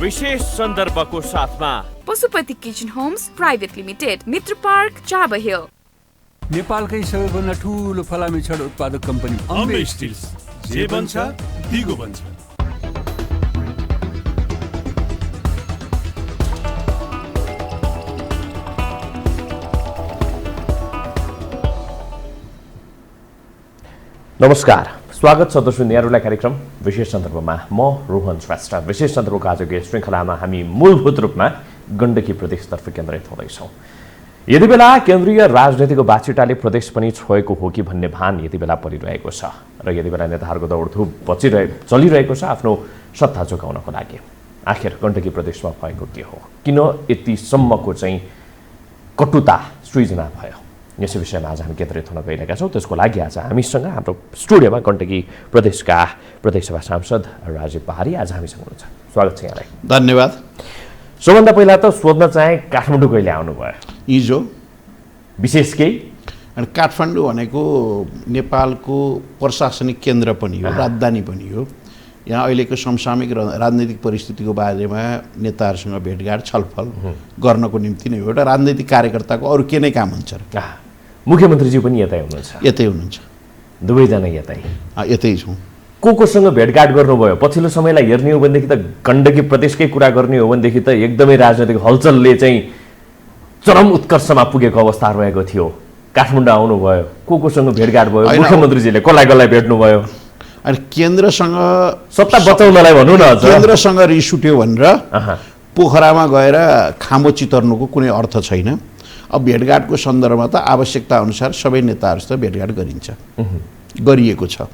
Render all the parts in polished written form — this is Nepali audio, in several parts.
विशेष सन्दर्भको साथमा Pashupati kitchen homes private limited, Mitra park, Chabahil. नेपालकै सबैभन्दा ठुलो फलामे छड उत्पादक कम्पनी अम्बे स्टिल्स, जे बन्छ दिगो बन्छ। नमस्कार, स्वागत छ दर्शक न्यारोलाई कार्यक्रम विशेष सन्दर्भमा। म रोहन श्रेष्ठ। विशेष सन्दर्भको आजको यस श्रृङ्खलामा हामी मूलभूत रूपमा गण्डकी प्रदेशतर्फ केन्द्रित हुँदैछौँ। यति बेला केन्द्रीय राजनीतिको बाछिटाले प्रदेश पनि छोएको हो कि भन्ने भान यति बेला परिरहेको छ र यति बेला नेताहरूको दौडधुप चलिरहेको छ आफ्नो सत्ता जोगाउनको लागि। आखिर गण्डकी प्रदेशमा भएको के हो, किन यतिसम्मको चाहिँ कटुता सृजना भयो, यसै विषयमा आज हामी केन्द्रित हुन गइरहेका छौँ। त्यसको लागि आज हामीसँग हाम्रो स्टुडियोमा गण्डकी प्रदेशका प्रदेशसभा सांसद राजीव पहाडी आज हामीसँग हुनुहुन्छ। स्वागत छ यहाँलाई। धन्यवाद। सबभन्दा पहिला त सोध्न चाहे काठमाडौँ कहिले आउनुभयो? हिजो। विशेष केही? अनि काठमाडौँ भनेको नेपालको प्रशासनिक केन्द्र पनि हो, राजधानी पनि हो। यहाँ अहिलेको समसामयिक राजनैतिक परिस्थितिको बारेमा नेताहरूसँग भेटघाट छलफल गर्नको निम्ति नै हो। एउटा राजनैतिक कार्यकर्ताको अरू के नै काम हुन्छ र? मुख्यमन्त्रीजी पनि यतै हुनुहुन्छ? यतै हुनुहुन्छ। दुवैजना यतै? यतै छौँ। कोसँग भेटघाट गर्नुभयो? पछिल्लो समयलाई हेर्ने हो भनेदेखि त गण्डकी प्रदेशकै कुरा गर्ने हो भनेदेखि त एकदमै राजनैतिक हलचलले चाहिँ चरम उत्कर्षमा पुगेको अवस्था रहेको थियो। काठमाडौँ आउनुभयो, कोसँग भेटघाट भयो? मुख्यमन्त्रीजीले कसलाई भेट्नुभयो? अनि केन्द्रसँग सत्ता बचाउनलाई भनौँ न, केन्द्रसँग रिस उठ्यो भनेर पोखरामा गएर खामो चितर्नुको कुनै अर्थ छैन। अब भेटघाटको सन्दर्भमा त आवश्यकता अनुसार सबै नेताहरूसित भेटघाट गरिन्छ, गरिएको छ।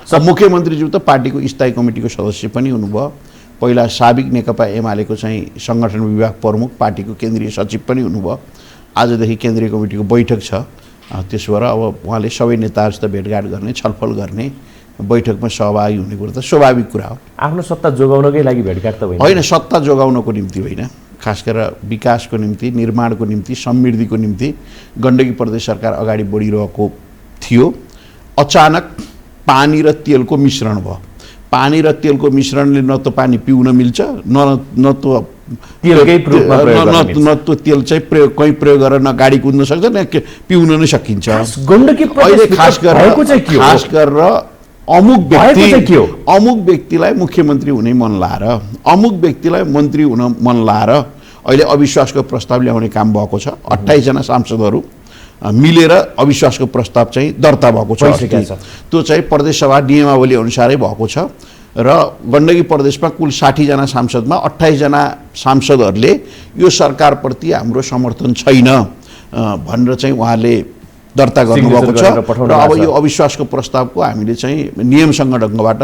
मुख्यमन्त्रीज्यू त पार्टीको स्थायी कमिटीको सदस्य पनि हुनुभयो। पहिला साबिक नेकपा एमालेको चाहिँ सङ्गठन विभाग प्रमुख, पार्टीको केन्द्रीय सचिव पनि हुनुभयो। आजदेखि केन्द्रीय कमिटीको बैठक छ। त्यसो भएर अब उहाँले सबै नेताहरूसित भेटघाट गर्ने, छलफल गर्ने, बैठकमा सहभागी हुने कुरो त स्वाभाविक कुरा हो। आफ्नो सत्ता जोगाउनकै लागि भेटघाट त होइन, सत्ता जोगाउनको निम्ति होइन, खास गरेर विकासको निम्ति, निर्माणको निम्ति, समृद्धिको निम्ति गण्डकी प्रदेश सरकार अगाडि बढिरहेको थियो। अचानक पानी र तेलको मिश्रण भयो। पानी र तेलको मिश्रणले न त पानी पिउन मिल्छ, न त तेल चाहिँ कहीँ प्रयोग गरेर न गाडी कुद्न सक्छ, न पिउन नै सकिन्छ। अहिले खास गरेर अमुक व्यक्तिलाई मुख्यमन्त्री हुने मन लाएर, अमुक व्यक्तिलाई मन्त्री हुन मन लाएर अहिले अविश्वासको प्रस्ताव ल्याउने काम भएको छ। 28 जना सांसदहरू मिलेर अविश्वासको प्रस्ताव चाहिँ दर्ता भएको छ। त्यो चाहिँ प्रदेश सभा नियमावली अनुसारै भएको छ र गण्डकी प्रदेशमा कुल 60 जना सांसदमा 28 जना सांसदहरूले यो सरकारप्रति हाम्रो समर्थन छैन भनेर चाहिँ उहाँले दर्ता गर्नुभएको छ। र अब यो अविश्वासको प्रस्तावको हामीले चाहिँ नियमसँग ढङ्गबाट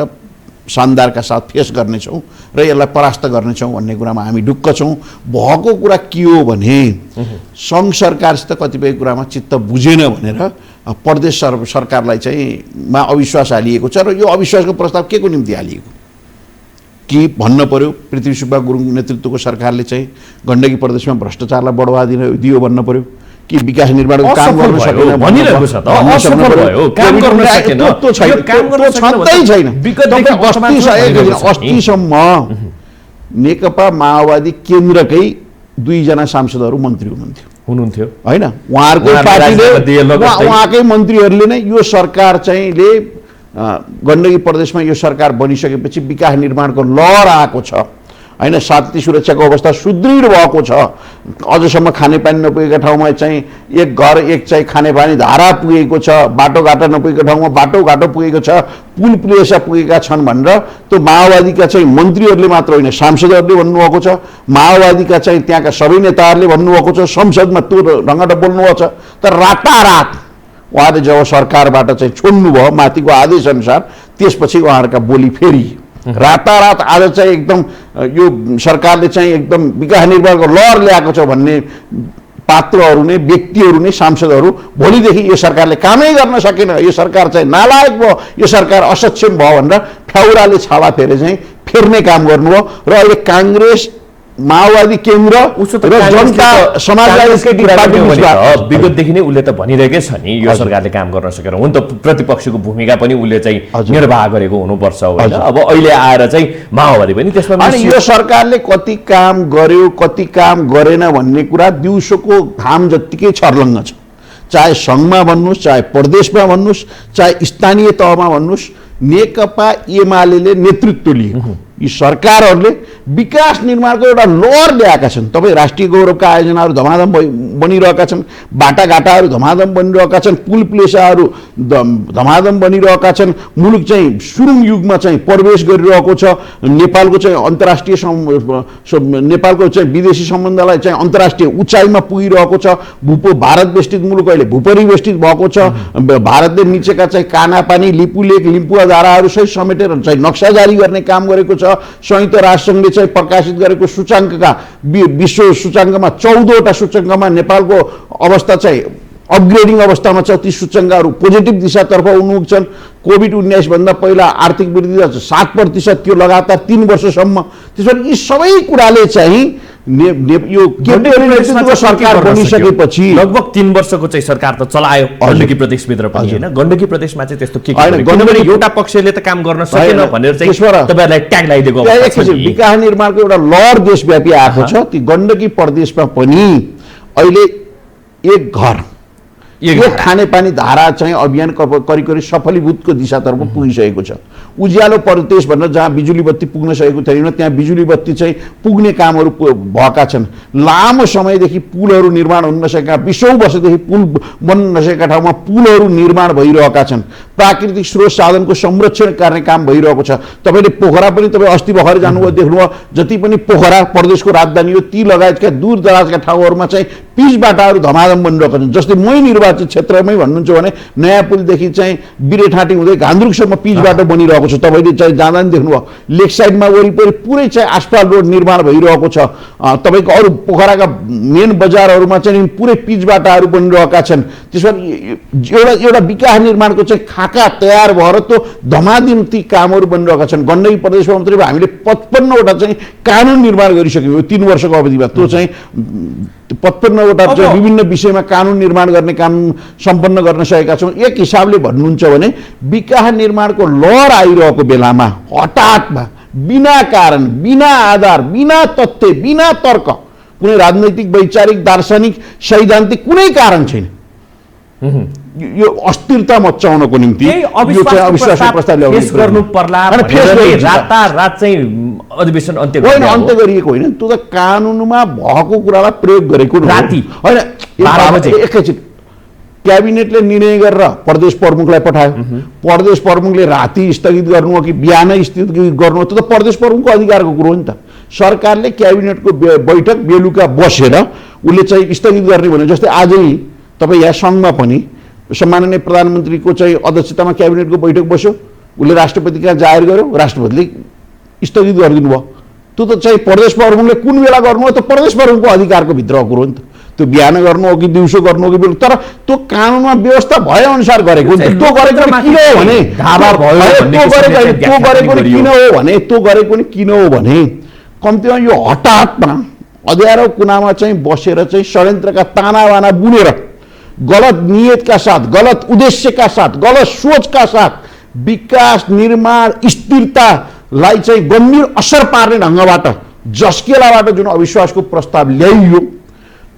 शानदारका साथ फेस गर्नेछौँ र यसलाई परास्त गर्नेछौँ भन्ने कुरामा हामी ढुक्क छौँ। भएको कुरा के हो भने सङ्घ सरकारसित कतिपय कुरामा चित्त बुझेन भनेर प्रदेश सरकारलाई चाहिँ अविश्वास हालिएको छ। र यो अविश्वासको प्रस्ताव के को निम्ति हालिएको कि भन्न पर्यो, पृथ्वी सुब्बा गुरुङ नेतृत्वको सरकारले चाहिँ गण्डकी प्रदेशमा भ्रष्टाचारलाई बढावा दियो भन्न पर्यो कि विकास निर्माणको काम गर्न सकेन भनिरहेको छ त, असफल भयो, काम गर्न सकेन, त्यो छँदै छैन। अस्तिसम्म नेकपा माओवादी केन्द्रकै 2 जना सांसदहरू मन्त्री हुनुहुन्थ्यो होइन? उहाँहरूको पार्टीले, उहाँकै मन्त्रीहरूले नै यो सरकार चाहिँ गण्डकी प्रदेशमा यो सरकार बनिसकेपछि विकास निर्माणको लहर आएको छ होइन? शान्ति सुरक्षाको अवस्था सुदृढ भएको छ। अझसम्म खानेपानी नपुगेका ठाउँमा चाहिँ एक घर एक चाहिँ खानेपानी धारा पुगेको छ, बाटोघाटो नपुगेको ठाउँमा बाटोघाटो पुगेको छ, पुल पुलेसा पुगेका छन् भनेर त्यो माओवादीका चाहिँ मन्त्रीहरूले मात्र होइन, सांसदहरूले भन्नुभएको छ, माओवादीका चाहिँ त्यहाँका सबै नेताहरूले भन्नुभएको छ, संसदमा त्यो ढङ्गबाट बोल्नुभएको छ। तर रातारात उहाँले जब सरकारबाट चाहिँ छोड्नुभयो माथिको आदेशअनुसार, त्यसपछि उहाँहरूका बोली फेरि रातारात आज चाहिँ एकदम यो सरकारले चाहिँ एकदम विकास निर्माणको लहर ल्याएको छ भन्ने पात्रहरू नै, व्यक्तिहरू नै, सांसदहरू भोलिदेखि यो सरकारले कामै गर्न सकेन, यो सरकार चाहिँ नालायक भयो, यो सरकार असक्षम भयो भनेर फ्याउराले छाला फेरे चाहिँ फेर्ने काम गर्नुभयो। र अहिले काङ्ग्रेस माओवादी केन्द्र र जनता समाजवादी पार्टी विगतदेखि नै उसले त भनिरहेकै छ नि यो सरकारले काम गर्न सकेर हुन त प्रतिपक्षको भूमिका पनि उसले चाहिँ निर्वाह गरेको हुनुपर्छ होइन अब अहिले आएर चाहिँ माओवादी पनि त्यसमा अनि यो सरकारले कति काम गर्यो कति काम गरेन भन्ने कुरा दिउँसोको घाम जत्तिकै छर्लङ्ग छ चाहे सङ्घमा भन्नुहोस् चाहे प्रदेशमा भन्नुहोस् चाहे स्थानीय तहमा भन्नुहोस् नेकपा एमाले नेतृत्व लिएको यी सरकारहरूले विकास निर्माणको एउटा लहर ल्याएका छन् तपाईँ राष्ट्रिय गौरवका आयोजनाहरू धमाधम बनिरहेका छन् बाटाघाटाहरू धमाधम बनिरहेका छन् पुल प्लेसाहरू धमाधम बनिरहेका छन् मुलुक चाहिँ सुरुङ युगमा चाहिँ प्रवेश गरिरहेको छ नेपालको चाहिँ अन्तर्राष्ट्रिय नेपालको चाहिँ विदेशी सम्बन्धलाई चाहिँ अन्तर्राष्ट्रिय उचाइमा पुगिरहेको छ भारत वेष्टित मुलुक अहिले भूपरिवेष्टित भएको छ भारतले निचेका चाहिँ कानापानी लिपुलेक लिम्पुवाधाराहरू सहित समेटेर चाहिँ नक्सा जारी गर्ने काम गरेको छ संयुक्त राष्ट्रसङ्घले चाहिँ प्रकाशित गरेको सूचाङ्कका विश्व सूचाङ्कमा 14वटा सूचाङ्कमा नेपालको अवस्था चाहिँ अपग्रेडिङ अवस्थामा छ ती सूचाङ्कहरू पोजिटिभ दिशातर्फ उन्मुख छन् कोभिड-19 भन्दा पहिला आर्थिक वृद्धि 7% थियो लगातार 3 वर्षसम्म त्यसपछि यी सबै कुराले चाहिँ यो सरकार बनिसकेपछि लगभग 3 वर्षको चाहिँ सरकार त चलायो गण्डकी प्रदेशभित्र पनि हैन गण्डकी प्रदेशमा चाहिँ त्यस्तो के किनभने एउटा पक्षले त काम गर्न सकेन भनेर चाहिँ तपाईहरुलाई ट्याग लगाइदिएको विकास निर्माणको एउटा लहर देशव्यापी आएको छ ती गण्डकी प्रदेशमा पनि अहिले एक घर एक खानेपानी धारा चाहिँ अभियान करिब सफलीभूतको दिशातर्फ पुगिसकेको छ उज्यालो प्रदेश भनेर जहाँ बिजुली बत्ती पुग्न सकेको थिएन त्यहाँ बिजुली बत्ती चाहिँ पुग्ने कामहरू भएका छन् लामो समयदेखि पुलहरू निर्माण हुन नसकेका 20औं वर्षदेखि पुल बन्न नसकेका ठाउँमा पुलहरू निर्माण भइरहेका छन् प्राकृतिक स्रोत साधनको संरक्षण गर्ने काम भइरहेको छ तपाईले पोखरा पनि तपाईँ अस्ति भर्खर जानुभयो देख्नुभयो जति पनि पोखरा प्रदेशको राजधानी हो ती लगायतका दूर दराजका ठाउँहरूमा चाहिँ पिच बाटाहरू धमाधम बनिरहेका छन् जस्तै मै निर्वाचित क्षेत्रमै भन्नुहुन्छ भने नयाँ पुलदेखि चाहिँ बिरेठाँटी हुँदै घान्द्रुकसम्म पिच बाटो बनिरहेको छ तपाईले चाहिँ जाँदा नि देख्नुभयो लेक साइडमा वरिपरि पुरै चाहिँ आसपास रोड निर्माण भइरहेको छ तपाईको अरू पोखराका मेन बजारहरूमा चाहिँ पुरै पिच बाटाहरू बनिरहेका छन् त्यसमा एउटा विकास निर्माणको चाहिँ खाका तयार भएर त्यो धमाधम ती कामहरू बनिरहेका छन् गण्डकी प्रदेशमा मात्रै हामीले 55वटा चाहिँ कानुन निर्माण गरिसक्यौँ 3 वर्षको अवधिमा त्यो चाहिँ 55वटा चाहिँ विभिन्न विषयमा कानुन निर्माण गर्ने काम सम्पन्न गर्न सकेका छौँ एक हिसाबले भन्नुहुन्छ भने विकास निर्माणको लहर आइरहेको बेलामा हठातमा बिना कारण बिना आधार बिना तथ्य बिना तर्क कुनै राजनैतिक वैचारिक दार्शनिक सैद्धान्तिक कुनै कारण छैन यो अस्थिरता मचाउनको निम्ति यो चाहिँ अविश्वास प्रस्ताव ल्याउनु गर्नु पर्ला रातारात चाहिँ अधिवेशन अन्त्य गरिएको होइन त्यो त कानुनमा भएको कुरालाई प्रयोग गरेको राति होइन एकैछिन क्याबिनेटले निर्णय गरेर प्रदेश प्रमुखलाई पठायो प्रदेश प्रमुखले राति स्थगित गर्नु हो कि बिहानै स्थगित गर्नु हो त्यो त प्रदेश प्रमुखको अधिकारको कुरो हो नि त सरकारले क्याबिनेटको बैठक बेलुका बसेर उसले चाहिँ स्थगित गर्ने भने जस्तै आजै तपाईँ यहाँ सङ्घमा पनि सम्माननीय प्रधानमन्त्रीको चाहिँ अध्यक्षतामा क्याबिनेटको बैठक बस्यो उसले राष्ट्रपति कहाँ जाहेर गर्यो राष्ट्रपतिले स्थगित गरिदिनु भयो त्यो त चाहिँ प्रदेश प्रमुखले कुन बेला गर्नु हो त प्रदेश प्रमुखको अधिकारको भित्रको कुरो हो नि त त्यो बिहान गर्नु हो कि दिउँसो गर्नु हो कि बेलुका तर त्यो कानुनमा व्यवस्था भए अनुसार गरेको त्यो गरेको किन हो भने त्यो गरेको नि किन हो भने कम्तीमा यो हठातमा अँध्यारो कुनामा चाहिँ बसेर चाहिँ षड्यन्त्रका तानाबाना बुनेर गलत नियतका साथ गलत उद्देश्यका साथ गलत सोचका साथ विकास निर्माण स्थिरतालाई चाहिँ गम्भीर असर पार्ने ढङ्गबाट जस्केलाबाट जुन अविश्वासको प्रस्ताव ल्याइयो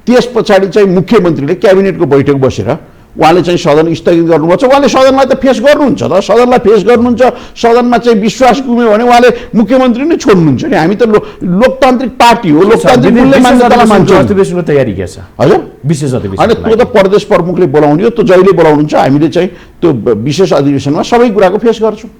त्यस पछाडि चाहिँ मुख्यमन्त्रीले क्याबिनेटको बैठक बसेर उहाँले चाहिँ सदन स्थगित गर्नुभएको छ उहाँले सदनलाई त फेस गर्नुहुन्छ त सदनलाई फेस गर्नुहुन्छ सदनमा चाहिँ विश्वास गुम्यो भने उहाँले मुख्यमन्त्री नै छोड्नुहुन्छ नि हामी त लोकतान्त्रिक पार्टी हो लोकतान्त्रिक मूल्य मान्यतालाई मान्छौँ अधिवेशनको तयारी के छ हजुर विशेष अधिवेशन होइन त्यो त प्रदेश प्रमुखले बोलाउने हो त्यो जहिले बोलाउनुहुन्छ हामीले चाहिँ त्यो विशेष अधिवेशनमा सबै कुराको फेस गर्छौँ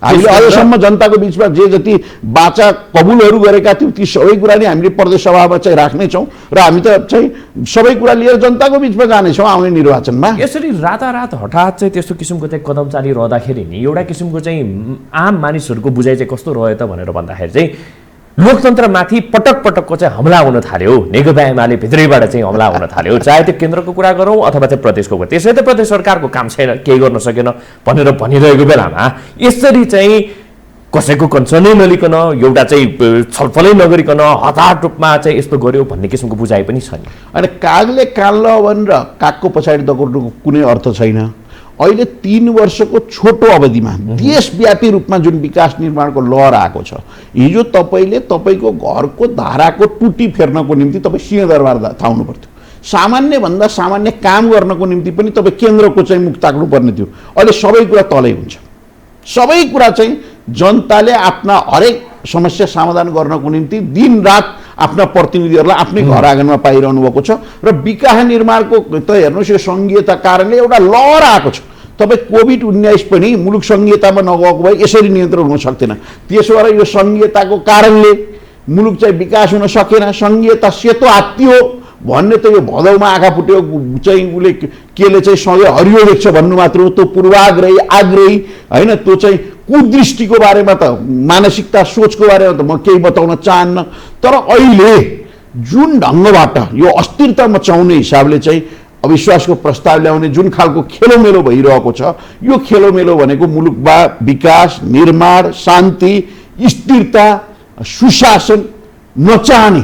हामीले अहिलेसम्म जनताको बिचमा जे जति बाचा कबुलहरू गरेका थियौँ ती सबै कुरा नै हामीले प्रदेश सभामा चाहिँ राख्नेछौँ र हामी त चाहिँ सबै कुरा लिएर जनताको बिचमा जानेछौँ आउने निर्वाचनमा यसरी रातारात हठात चाहिँ त्यस्तो किसिमको चाहिँ कदम चालिरहँदाखेरि नि एउटा किसिमको चाहिँ आम मानिसहरूको बुझाइ चाहिँ कस्तो रह्यो त भनेर भन्दाखेरि चाहिँ लोकतन्त्रमाथि पटक पटकको चाहिँ हमला हुन थाल्यो नेकपा एमाले भित्रैबाट चाहिँ हमला हुन थाल्यो चाहे त्यो केन्द्रको कुरा गरौँ अथवा चाहिँ प्रदेशको कुरा त्यसै त प्रदेश सरकारको काम छैन केही गर्न सकेन भनेर भनिरहेको बेलामा यसरी चाहिँ कसैको कन्सर्नै नलिकन एउटा चाहिँ छलफलै नगरिकन हतार रूपमा चाहिँ यस्तो गर्यो भन्ने किसिमको बुझाइ पनि छ नि। अनि कागले काल्ल भनेर कागको पछाडि दगुर्नुको कुनै अर्थ छैन। अहिले 3 वर्षको छोटो अवधिमा देशव्यापी रूपमा जुन विकास निर्माणको लहर आएको छ, हिजो तपाईँले तपाईँको घरको धाराको टुटी फेर्नको निम्ति तपाईँ सिंहदरबार धाउनु पर्थ्यो। सामान्यभन्दा सामान्य काम गर्नको निम्ति पनि तपाईँ केन्द्रको चाहिँ मुख ताक्नुपर्ने थियो। अहिले सबै कुरा तलै हुन्छ। सबै कुरा चाहिँ जनताले आफ्ना हरेक समस्या समाधान गर्नको निम्ति दिनरात आफ्ना प्रतिनिधिहरूलाई आफ्नै घर आँगनमा पाइरहनु भएको छ। र विकास निर्माणको त हेर्नुहोस्, यो सङ्घीयता कारणले एउटा लहर आएको छ। तपाईँ कोभिड-19 पनि मुलुक सङ्घीयतामा नगएको भए यसरी नियन्त्रण हुन सक्थेन। त्यसो भएर यो सङ्घीयताको कारणले मुलुक चाहिँ विकास हुन सकेन। सङ्घीयता सेतो हात्ती हो भन्ने त यो भदौमा आँखा फुट्यो चाहिँ उसले केले चाहिँ सँगै हरियो देख्छ भन्नु मात्र हो। त्यो पूर्वाग्रही आग्रही होइन, त्यो चाहिँ कुदृष्टिको बारेमा त मानसिकता सोचको बारेमा त म केही बताउन चाहन्न। तर अहिले जुन ढङ्गबाट यो अस्थिरता मचाउने हिसाबले चाहिँ अविश्वासको प्रस्ताव ल्याउने जुन खालको खेलोमेलो भइरहेको छ, यो खेलोमेलो भनेको मुलुकमा विकास निर्माण शान्ति स्थिरता सुशासन नचाहने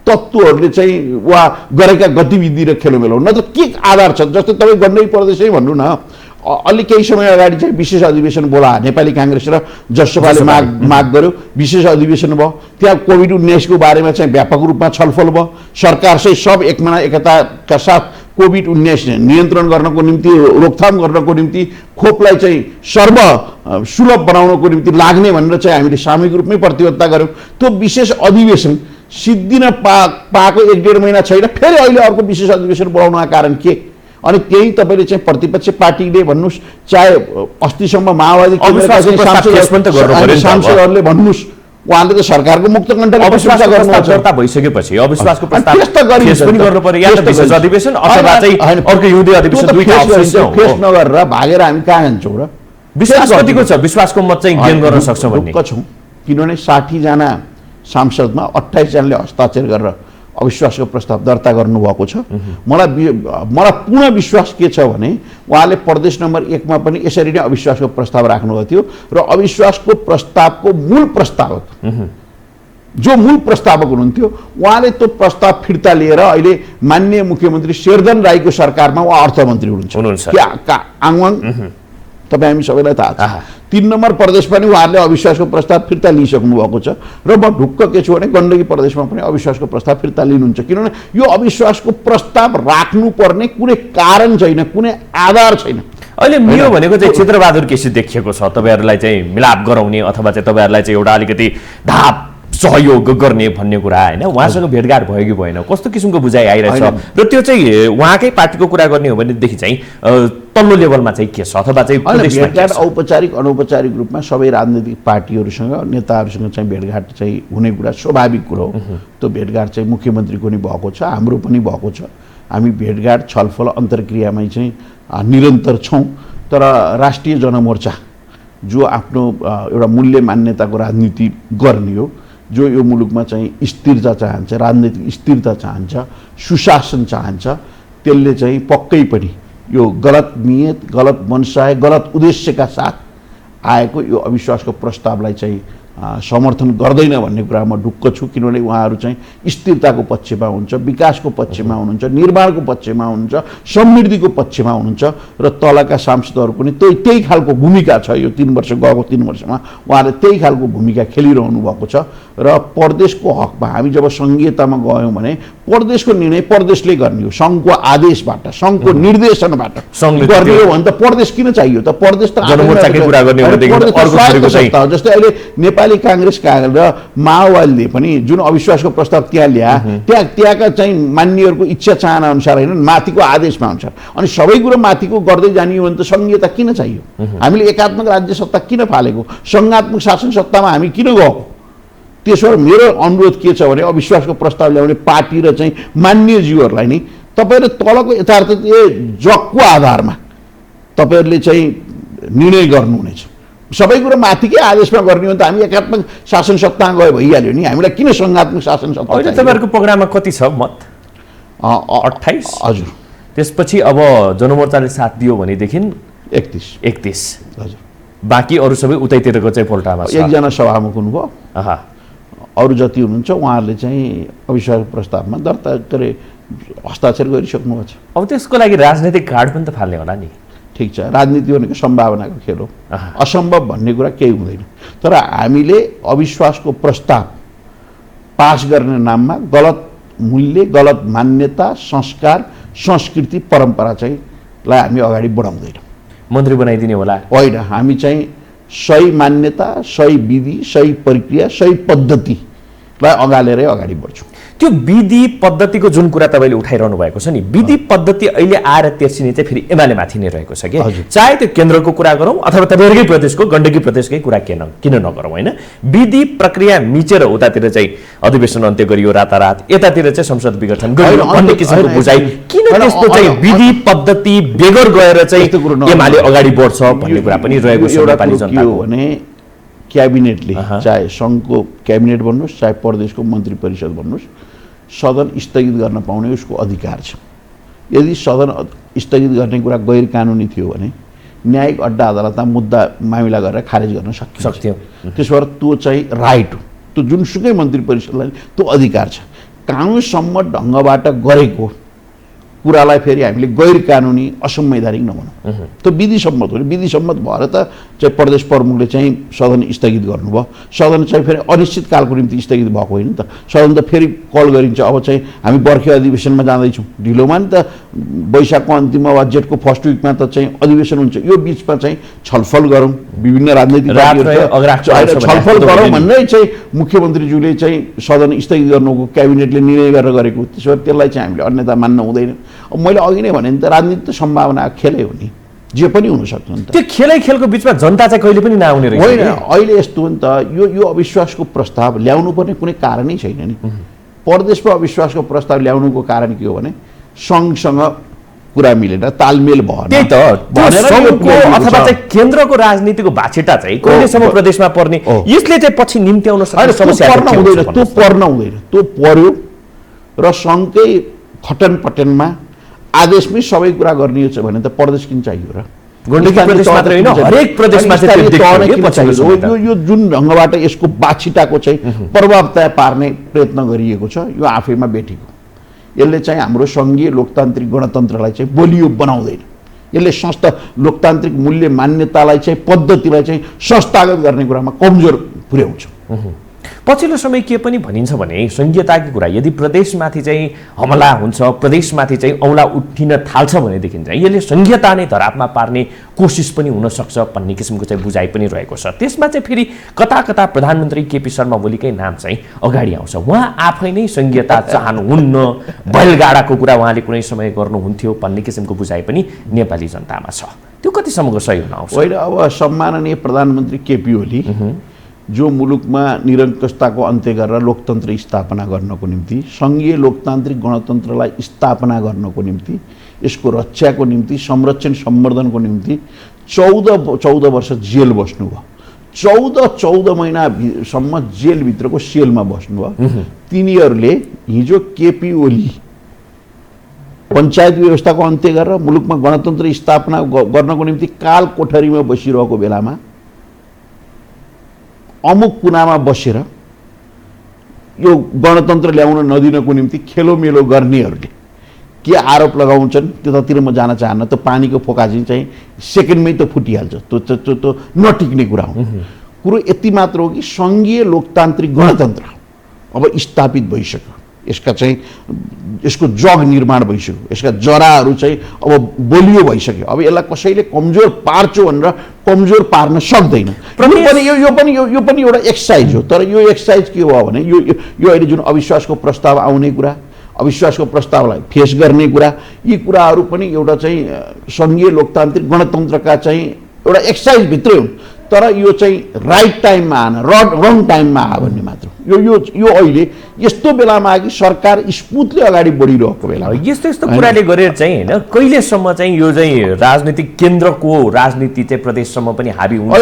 तत्त्वहरूले चाहिँ वा गरेका गतिविधि र खेलोमेलो हो। नत्र के आधार छ? जस्तै तपाईँ गण्डकी प्रदेशै भन्नु न, अलि केही समय अगाडि चाहिँ विशेष अधिवेशन बोला नेपाली काङ्ग्रेस र जसपाले माग गर्यो, विशेष अधिवेशन भयो। त्यहाँ कोभिड-19 को बारेमा चाहिँ व्यापक रूपमा छलफल भयो। सरकार चाहिँ सब एकमना एकताका साथ कोभिड-19 नियन्त्रण गर्नको निम्ति, रोकथाम गर्नको निम्ति, खोपलाई चाहिँ सर्व सुलभ बनाउनको निम्ति लाग्ने भनेर चाहिँ हामीले सामूहिक रूपमै प्रतिबद्धता गर्यौँ। त्यो विशेष अधिवेशन सिद्धिन पाएको 1-1.5 महिना छैन, फेरि अहिले अर्को विशेष अधिवेशन बोलाउनका कारण के? अनि त्यही तपाईँले चाहिँ प्रतिपक्ष पार्टीले भन्नुहोस्, चाहे अस्तिसम्म माओवादी सांसदहरूले भन्नुहोस्, उहाँले त सरकारको मुक्त कण्ठले दर्ता भइसकेपछि अविश्वासको प्रस्ताव पनि गर्नु पर्यो, या त विशेष अधिवेशन अथवा चाहिँ अर्को हिउँदे अधिवेशन, दुईटा अप्सन फेस नगरेर भागेर हामी कहाँ जान्छौँ र? विश्वास कतिको छ? विश्वासको मत चाहिँ गेन गर्न सक्छौँ भन्ने छौँ। किनभने 60 जना सांसदमा 28 जनाले हस्ताक्षर गरेर अविश्वासको प्रस्ताव दर्ता गर्नुभएको छ। मलाई पूर्ण विश्वास के छ भने उहाँले प्रदेश नम्बर 1 मा पनि यसरी नै अविश्वासको प्रस्ताव राख्नुभएको थियो र अविश्वासको प्रस्तावको मूल प्रस्तावक जो मूल प्रस्तावक हुनुहुन्थ्यो उहाँले त्यो प्रस्ताव फिर्ता लिएर अहिले माननीय मुख्यमन्त्री शेरधन राईको सरकारमा उहाँ अर्थमन्त्री हुनुहुन्छ। तपाईँ हामी सबैलाई थाहा छ। 3 नम्बर प्रदेश पनि उहाँहरूले अविश्वासको प्रस्ताव फिर्ता लिइसक्नु भएको छ र म ढुक्क के छु भने गण्डकी प्रदेशमा पनि अविश्वासको प्रस्ताव फिर्ता लिनुहुन्छ। किनभने यो अविश्वासको प्रस्ताव राख्नुपर्ने कुनै कारण छैन, कुनै आधार छैन। अहिले मियो भनेको चाहिँ चित्रबहादुर केसी देखिएको छ तपाईँहरूलाई चाहिँ मिलाप गराउने अथवा चाहिँ तपाईँहरूलाई चाहिँ एउटा अलिकति धाप सहयोग गर्ने भन्ने कुरा होइन। उहाँसँग भेटघाट भयो कि भएन, कस्तो किसिमको बुझाइ आइरहेछ? र त्यो चाहिँ उहाँकै पार्टीको कुरा गर्ने हो भनेदेखि चाहिँ तल्लो लेभलमा चाहिँ के छ? अथवा चाहिँ भेटघाट औपचारिक अनौपचारिक रूपमा सबै राजनैतिक पार्टीहरूसँग नेताहरूसँग चाहिँ भेटघाट चाहिँ हुने कुरा स्वाभाविक कुरो हो। त्यो भेटघाट चाहिँ मुख्यमन्त्रीको नि भएको छ, हाम्रो पनि भएको छ। हामी भेटघाट छलफल अन्तर्क्रियामै चाहिँ निरन्तर छौँ। तर राष्ट्रिय जनमोर्चा जो आफ्नो एउटा मूल्य मान्यताको राजनीति गर्ने हो, जो यो मुलुकमा चाहिँ स्थिरता चाहन्छ, राजनीतिक स्थिरता चाहन्छ, सुशासन चाहन्छ, त्यसले चाहिँ पक्कै पनि यो गलत नियत, गलत मनसाय, गलत उद्देश्यका साथ आएको यो अविश्वासको प्रस्तावलाई चाहिँ समर्थन गर्दैन भन्ने कुरा म ढुक्क छु। किनभने उहाँहरू चाहिँ स्थिरताको पक्षमा हुनुहुन्छ, विकासको पक्षमा हुनुहुन्छ, निर्माणको पक्षमा हुनुहुन्छ, समृद्धिको पक्षमा हुनुहुन्छ र तलका सांसदहरू पनि त्यही खालको भूमिका छ। यो 3 वर्ष गएको 3 वर्षमा उहाँले त्यही खालको भूमिका खेलिरहनु भएको छ। र प्रदेशको हकमा हामी जब सङ्घीयतामा गयौँ भने प्रदेशको निर्णय प्रदेशले गर्ने हो, सङ्घको आदेशबाट, सङ्घको निर्देशनबाट गर्ने हो भने त प्रदेश किन चाहियो त? प्रदेश त जस्तै अहिले नेपाली काङ्ग्रेस र माओवादीले पनि जुन अविश्वासको प्रस्ताव त्यहाँ ल्या, त्यहाँका चाहिँ मान्यहरूको इच्छा चाहना अनुसार होइन, माथिको आदेशमा अनुसार। अनि सबै कुरो माथिको गर्दै जाने हो भने त सङ्घीयता किन चाहियो? हामीले एकात्मक राज्य सत्ता किन फालेको? सङ्घात्मक शासन सत्तामा हामी किन गएको? त्यसो भएर मेरो अनुरोध के छ भने अविश्वासको प्रस्ताव ल्याउने पार्टी र चाहिँ मान्यज्यूहरूलाई नि तपाईँहरूले तलको यथार्थ जगको आधारमा तपाईँहरूले चाहिँ निर्णय गर्नुहुनेछ। सबै कुरो माथिकै आदेशमा गर्ने हो भने त हामी एकात्मक शासन सत्तामा गयो भइहाल्यो नि। हामीलाई किन सङ्घात्मक शासन सत्ता? अहिले तपाईँहरूको प्रोग्राममा कति छ मत? 28। हजुर। त्यसपछि अब जनमोर्चाले साथ दियो भनेदेखि 31। हजुर। बाँकी अरू सबै उतैतिरको चाहिँ पोल्टामा छ। एकजना सभामुख हुनुभयो, अरू जति हुनुहुन्छ उहाँहरूले चाहिँ अविश्वास प्रस्तावमा दर्ता गरे हस्ताक्षर गरिसक्नु भएको छ। अब त्यसको लागि राजनैतिक कार्ड पनि त फाल्ने होला नि। ठिक छ, राजनीति भनेको सम्भावनाको खेल हो, असम्भव भन्ने कुरा केही हुँदैन। तर हामीले अविश्वासको प्रस्ताव पास गर्ने नाममा गलत मूल्य, गलत मान्यता, संस्कार, संस्कृति, परम्परा चाहिँ लाई हामी अगाडि बढाउँदैनौँ। मन्त्री बनाइदिने होला होइन, हामी चाहिँ सही मान्यता, सही विधि, सही प्रक्रिया, सही पद्धतिलाई अगालेरै अगाडि बढ्छौँ। त्यो विधि पद्धतिको जुन कुरा तपाईँले उठाइरहनु भएको छ नि, विधि पद्धति अहिले आएर तेर्सिने चाहिँ फेरि एमाले माथि नै रहेको छ कि, चाहे त्यो केन्द्रको कुरा गरौँ अथवा तपाईँहरूकै प्रदेशको गण्डकी प्रदेशकै कुरा किन नगरौँ होइन। विधि प्रक्रिया मिचेर उतातिर चाहिँ अधिवेशन अन्त्य गरियो रातारात, यतातिर चाहिँ संसद विघटन गरियो भन्ने किसिमको बुझाइ किन त्यस्तो चाहिँ विधि पद्धति बेगर गएर चाहिँ एमाले अगाडि बढ्छ भन्ने कुरा पनि रहेको छ नेपाली जनताको। भने क्याबिनेटले, चाहे सङ्घको क्याबिनेट भन्नुहोस् चाहे प्रदेशको मन्त्री परिषद भन्नुहोस्, सदन स्थगित गर्न पाउने उसको अधिकार छ। यदि सदन स्थगित गर्ने कुरा गैर कानुनी थियो भने न्यायिक अड्डा अदालतमा मुद्दा मामिला गरेर खारेज गर्न सक्थ्यो। त्यसो भएर त्यो चाहिँ राइट हो, त्यो जुनसुकै मन्त्री परिषदलाई त्यो अधिकार छ। कानुनसम्मत ढङ्गबाट गरेको कुरालाई फेरि हामीले गैर कानुनी असंवैधानिक नभनौँ, त्यो विधिसम्मत हो। विधिसम्मत भएर त चाहिँ प्रदेश प्रमुखले चाहिँ सदन स्थगित गर्नुभयो। सदन चाहिँ फेरि अनिश्चितकालको निम्ति स्थगित भएको होइन त, सदन त फेरि कल गरिन्छ। अब चाहिँ हामी बर्खे अधिवेशनमा जाँदैछौँ, ढिलोमा नि त वैशाखको अन्तिममा वा जेठको फर्स्ट विकमा त चाहिँ अधिवेशन हुन्छ। यो बिचमा चाहिँ छलफल गरौँ, विभिन्न राजनैतिक छलफल गरौँ भन्ने चाहिँ मुख्यमन्त्रीज्यूले चाहिँ सदन स्थगित गर्नुको क्याबिनेटले निर्णय गरेर गरेको। त्यसो भए त्यसलाई चाहिँ हामीले अन्यथा मान्न हुँदैन। मैले अघि नै भने नि त राजनीति त सम्भावना खेलै हो नि, जे पनि हुनसक्छ नि त। त्यो खेलको बिचमा जनता चाहिँ कहिले पनि नआउने रहेछ होइन। अहिले यस्तो हो नि त, यो अविश्वासको प्रस्ताव ल्याउनु पर्ने कुनै कारणै छैन नि। प्रदेशमा अविश्वासको प्रस्ताव ल्याउनुको कारण के हो भने सङ्घसँग कुरा मिलेर तालमेल भएन। त्यही त अथवा चाहिँ केन्द्रको राजनीतिको भाषिटा चाहिँ कहिलेसम्म प्रदेशमा पर्ने, यसले चाहिँ पछि निम्त्याउन सक्ने समस्या हुँदैन। त्यो पर्न हुँदैन, त्यो पर्यो र सङ्घकै खटन पटनमा आदेशमै सबै कुरा गर्ने छ भने त प्रदेश किन चाहियो र? गण्डकी प्रदेश मात्र होइन, हरेक प्रदेशमा यो जुन ढङ्गबाट यसको बाछिटाको चाहिँ प्रभावतया पार्ने प्रयत्न गरिएको छ, यो आफैमा बेठीको। यसले चाहिँ हाम्रो सङ्घीय लोकतान्त्रिक गणतन्त्रलाई चाहिँ बलियो बनाउँदैन। यसले संस्था लोकतान्त्रिक मूल्य मान्यतालाई चाहिँ पद्धतिलाई चाहिँ संस्थागत गर्ने कुरामा कमजोर पुर्याउँछ। पछिल्लो समय के पनि भनिन्छ भने संघीयताको कुरा यदि प्रदेशमाथि चाहिँ हमला हुन्छ, प्रदेशमाथि चाहिँ औँला उठिन थाल्छ भनेदेखि चाहिँ यसले संघीयता नै धरापमा पार्ने कोसिस पनि हुनसक्छ भन्ने किसिमको चाहिँ बुझाइ पनि रहेको छ। त्यसमा चाहिँ फेरि कता कता प्रधानमन्त्री केपी शर्मा ओलीकै नाम चाहिँ अगाडि आउँछ। उहाँ आफै नै संघीयता चाहनुहुन्न, बैलगाडाको कुरा उहाँले कुनै समय गर्नुहुन्थ्यो भन्ने किसिमको बुझाइ पनि नेपाली जनतामा छ। त्यो कतिसम्मको सही हुन आउँछ? होइन, अब सम्माननीय प्रधानमन्त्री केपी ओली जो मुलुकमा निरङ्कुशताको अन्त्य गरेर लोकतन्त्र स्थापना गर्नको निम्ति, सङ्घीय लोकतान्त्रिक गणतन्त्रलाई स्थापना गर्नको निम्ति, यसको रक्षाको निम्ति, संरक्षण सम्वर्धनको निम्ति 14 वर्ष जेल बस्नुभयो। 14 महिनासम्म जेलभित्रको सेलमा बस्नुभयो। तिनीहरूले हिजो केपी ओली पञ्चायत व्यवस्थाको अन्त्य गरेर मुलुकमा गणतन्त्र स्थापना गर्नको निम्ति काल कोठरीमा बसिरहेको बेलामा अमुक कुनामा बसेर यो गणतन्त्र ल्याउन नदिनको निम्ति खेलोमेलो गर्नेहरूले के आरोप लगाउँछन् त्यतातिर म जान चाहन्न। त्यो पानीको फोका चाहिँ सेकेन्डमै त फुटिहाल्छ, त्यो नटिक्ने कुरा हो। कुरो यति मात्र हो कि सङ्घीय लोकतान्त्रिक गणतन्त्र अब स्थापित भइसक्यो। यसको जग निर्माण भइसक्यो, यसका जराहरू चाहिँ अब बलियो भइसक्यो। अब यसलाई कसैले कमजोर पार्छु भनेर कमजोर पार्न सक्दैन। यो पनि एउटा एक्सर्साइज हो। तर यो एक्सर्साइज के हो भने यो अहिले जुन अविश्वासको प्रस्ताव आउने कुरा, अविश्वासको प्रस्तावलाई फेस गर्ने कुरा, यी कुराहरू पनि एउटा चाहिँ सङ्घीय लोकतान्त्रिक गणतन्त्रका चाहिँ एउटा एक्सर्साइज भित्रै हुन्। तर यो चाहिँ राइट टाइममा आएन, रङ टाइममा आयो भन्ने मात्र। यो अहिले यस्तो बेलामा आयो कि सरकार स्मुथली अगाडि बढिरहेको बेला। यस्तो कुराले गरेर चाहिँ होइन कहिलेसम्म चाहिँ यो चाहिँ राजनीतिक केन्द्रको राजनीति चाहिँ प्रदेशसम्म पनि हाबी हुन्छ?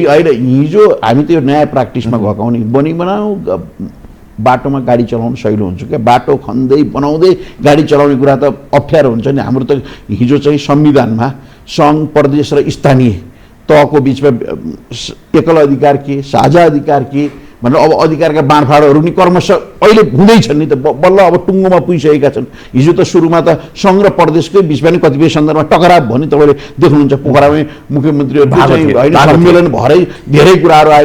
होइन, हिजो हामी त यो नयाँ प्र्याक्टिसमा गएका हौँ नि, बनाऊ बाटोमा गाडी चलाउनु सहिलो हुन्छ क्या। बाटो खन्दै बनाउँदै गाडी चलाउने कुरा त अप्ठ्यारो हुन्छ नि। हाम्रो त हिजो चाहिँ संविधानमा सङ्घ, प्रदेश र स्थानीय तहको बिचमा एकल अधिकार के साझा अधिकार के भनेर अब अधिकारका बाँडफाँडहरू नि क्रमशः अहिले हुँदैछन् नि त, बल्ल अब टुङ्गोमा पुगिसकेका छन्। हिजो त सुरुमा त सङ्घ र प्रदेशकै बिचमा नि कतिपय सन्दर्भमा टकराव भयो नि, तपाईँले देख्नुहुन्छ पोखरामै मुख्यमन्त्रीहरू होइन सम्मेलन भएरै धेरै कुराहरू आए।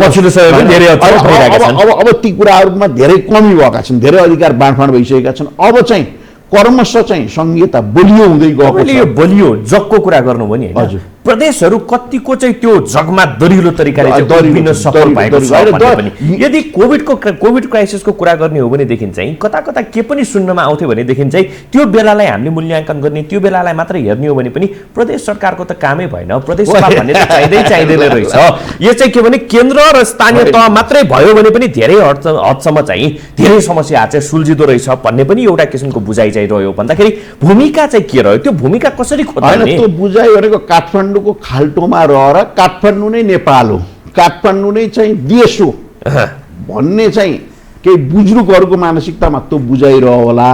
अब ती कुराहरूमा धेरै कमी भएका छन्, धेरै अधिकार बाँडफाँड भइसकेका छन्। अब चाहिँ क्रमशः चाहिँ संहिता बलियो हुँदै गएको छ। बलियो जगको कुरा गर्नु भयो नि हजुर, प्रदेशहरू कतिको चाहिँ त्यो जगमा दरिलो तरिकाले उभिन सफल भएको छ भने पनि यदि कोभिड क्राइसिसको कुरा गर्ने हो भनेदेखि चाहिँ कता कता के पनि सुन्नमा आउँथ्यो भनेदेखि चाहिँ त्यो बेलालाई हामीले मूल्याङ्कन गर्ने, त्यो बेलालाई मात्र हेर्ने हो भने पनि प्रदेश सरकारको त कामै भएन, प्रदेश सभा भन्ने त चाहिँदैन रहेछ। यो चाहिँ के भने केन्द्र र स्थानीय तह मात्रै भयो भने पनि धेरै हदसम्म चाहिँ धेरै समस्या चाहिँ सुल्झिदो रहेछ भन्ने पनि एउटा किसिमको बुझाइ चाहिँ रह्यो। भन्दाखेरि भूमिका चाहिँ के रह्यो, त्यो भूमिका कसरी खोज्ने? त्यो बुझाइ गरेको काठमाडौँको खाल्टोमा रहेर काठमाडौँ नै नेपाल हो, काठमाडौँ नै चाहिँ देश हो भन्ने चाहिँ केही बुजुर्गहरूको मानसिकतामा त्यो बुझाइरह होला।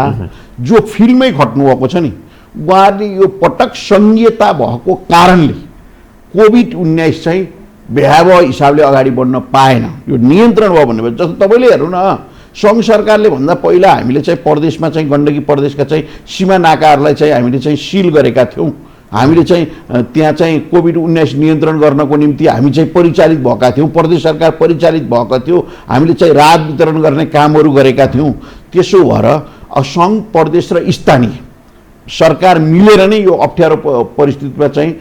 जो फिल्डमै खट्नुभएको छ नि, उहाँले यो पटक संहिता भएको कारणले कोभिड-19 चाहिँ भयावह हिसाबले अगाडि बढ्न पाएन, यो नियन्त्रण भयो भन्ने। जस्तो तपाईँले हेर्नु न, सङ्घ सरकारले भन्दा पहिला हामीले चाहिँ प्रदेशमा चाहिँ गण्डकी प्रदेशका चाहिँ सीमा नाकाहरूलाई चाहिँ हामीले चाहिँ सिल गरेका थियौँ। हामीले चाहिँ त्यहाँ चाहिँ कोभिड-19 नियन्त्रण गर्नको निम्ति हामी चाहिँ परिचालित भएका थियौँ, प्रदेश सरकार परिचालित भएको थियो, हामीले चाहिँ राहत वितरण गर्ने कामहरू गरेका थियौँ। त्यसो भएर सङ्घ प्रदेश र स्थानीय सरकार मिलेर नै यो अप्ठ्यारो परिस्थितिमा चाहिँ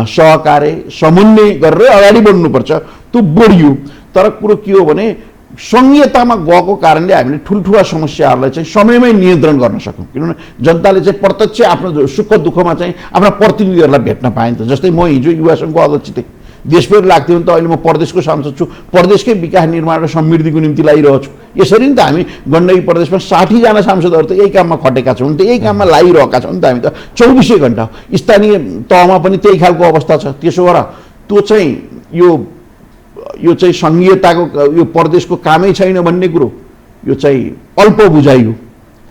सहकार्य समन्वय गरेर अगाडि बढ्नुपर्छ, त्यो बढियो। तर कुरो के हो भने संहितामा गएको कारणले हामीले ठुल्ठुला समस्याहरूलाई चाहिँ समयमै नियन्त्रण गर्न सक्यौँ। किनभने जनताले चाहिँ प्रत्यक्ष आफ्नो सुख दुःखमा चाहिँ आफ्ना प्रतिनिधिहरूलाई भेट्न पाइन्छ। जस्तै म हिजो युवा सङ्घको अध्यक्ष थिएँ, देशभर लाग्थ्यो भने त अहिले म प्रदेशको सांसद छु, प्रदेशकै विकास निर्माण र समृद्धिको निम्ति लागिरहेको छु। यसरी नि त हामी गण्डकी प्रदेशमा 60 जना सांसदहरू त यही काममा खटेका छौँ, त यही काममा लागिरहेका छौँ नि त हामी त 24 घण्टा। स्थानीय तहमा पनि त्यही खालको अवस्था छ। त्यसो भएर त्यो चाहिँ यो चाहिँ संहिताको यो प्रदेशको कामै छैन भन्ने कुरो यो चाहिँ अल्प बुझाइ हो,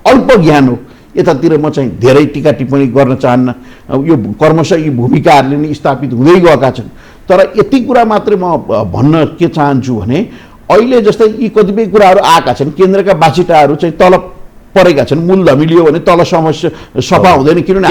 अल्प ज्ञान हो। यतातिर म चाहिँ धेरै टिका टिप्पणी गर्न चाहन्न, यो क्रमशः यी भूमिकाहरूले नै स्थापित हुँदै गएका छन्। तर यति कुरा मात्रै म भन्न के चाहन्छु भने अहिले जस्तै यी कतिपय कुराहरू आएका छन्, केन्द्रका बाछिटाहरू चाहिँ तल परेका छन्, मूल धमिलियो भने तल समस्या सफा हुँदैन। किनभने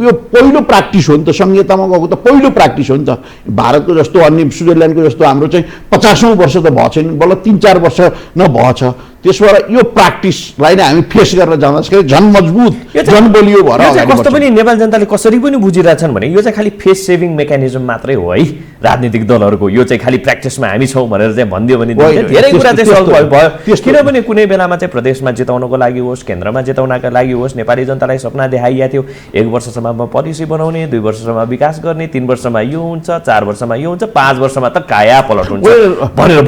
यो पहिलो प्र्याक्टिस हो नि त, संहितामा गएको त पहिलो प्र्याक्टिस हो नि त। भारतको जस्तो अन्य स्विजरल्यान्डको जस्तो हाम्रो चाहिँ 50औं वर्ष त भएको छैन, बल्ल 3-4 वर्ष न भएछ। त्यसो भएर यो प्र्याक्टिसलाई नै हामी फेस गरेर जाँदाखेरि झन् मजबुत झन् बलियो भएर कस्तो पनि नेपाली जनताले कसरी पनि बुझिरहेछन् भने यो चाहिँ खालि फेस सेभिङ मेकानिजम मात्रै हो है राजनीतिक दलहरूको। यो चाहिँ खालि प्र्याक्टिसमा हामी छौँ भनेर चाहिँ भनिदियो भने धेरै कुरा चाहिँ सल्भ भयो। किनभने कुनै बेलामा चाहिँ प्रदेशमा जिताउनको लागि होस्, केन्द्रमा जिताउनका लागि होस्, नेपाली जनतालाई सपना देखाइएको थियो 1 वर्षसम्म पोलिसी बनाउने, 2 वर्षसम्म विकास गर्ने, 3 वर्षमा यो हुन्छ, 4 वर्षमा यो हुन्छ, 5 वर्षमा त काया पलट हुन्छ भनेर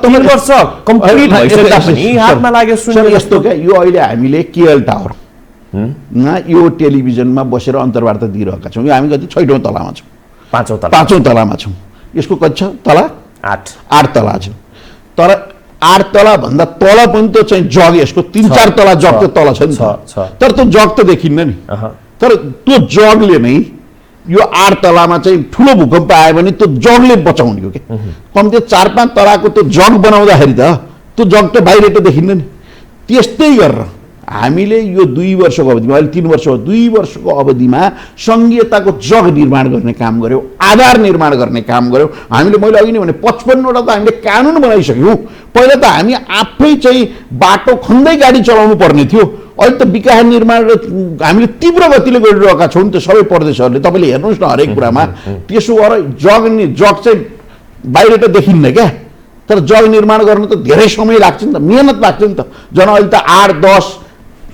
3 वर्ष कम्प्लिट भइसक्दा हातमा लाग्यो। सुन यस्तो क्या, यो अहिले हामीले केएल टावर यो टेलिभिजनमा बसेर अन्तर्वार्ता दिइरहेका छौँ। यो हामी कति 6औं तलामा छौँ, 5औं तलामा छौँ। यसको कति छ तला? 8 तला छ। तर 8 तला भन्दा तल पनि त चाहिँ जग, यसको 3-4 तला जग त तल छ नि त। तर त्यो जग त देखिन्न नि। तर त्यो जगले नै यो 8 तलामा चाहिँ ठुलो भूकम्प आयो भने त्यो जगले बचाउने हो क्या। कम्ती 4-5 तलाको त्यो जग बनाउँदाखेरि त त्यो जग त बाहिर त देखिन्न नि। त्यस्तै गरेर हामीले यो 2 वर्षको अवधिमा, अहिले 3 वर्ष हो, 2 वर्षको अवधिमा संहिताको जग निर्माण गर्ने काम गर्यौँ, आधार निर्माण गर्ने काम गर्यौँ हामीले। मैले अघि नै भने 55वटा त हामीले कानुन बनाइसक्यौँ। पहिला त हामी आफै चाहिँ बाटो खन्दै गाडी चलाउनु पर्ने थियो, अहिले त विकास निर्माण र हामीले तीव्र गतिले गरिरहेका छौँ नि त सबै प्रदेशहरूले। तपाईँले हेर्नुहोस् न हरेक कुरामा। त्यसो गरेर जग चाहिँ बाहिर त देखिन्न क्या, तर जग निर्माण गर्नु त धेरै समय लाग्छ नि त, मेहनत लाग्छ नि त। झन् अहिले त 8, 10,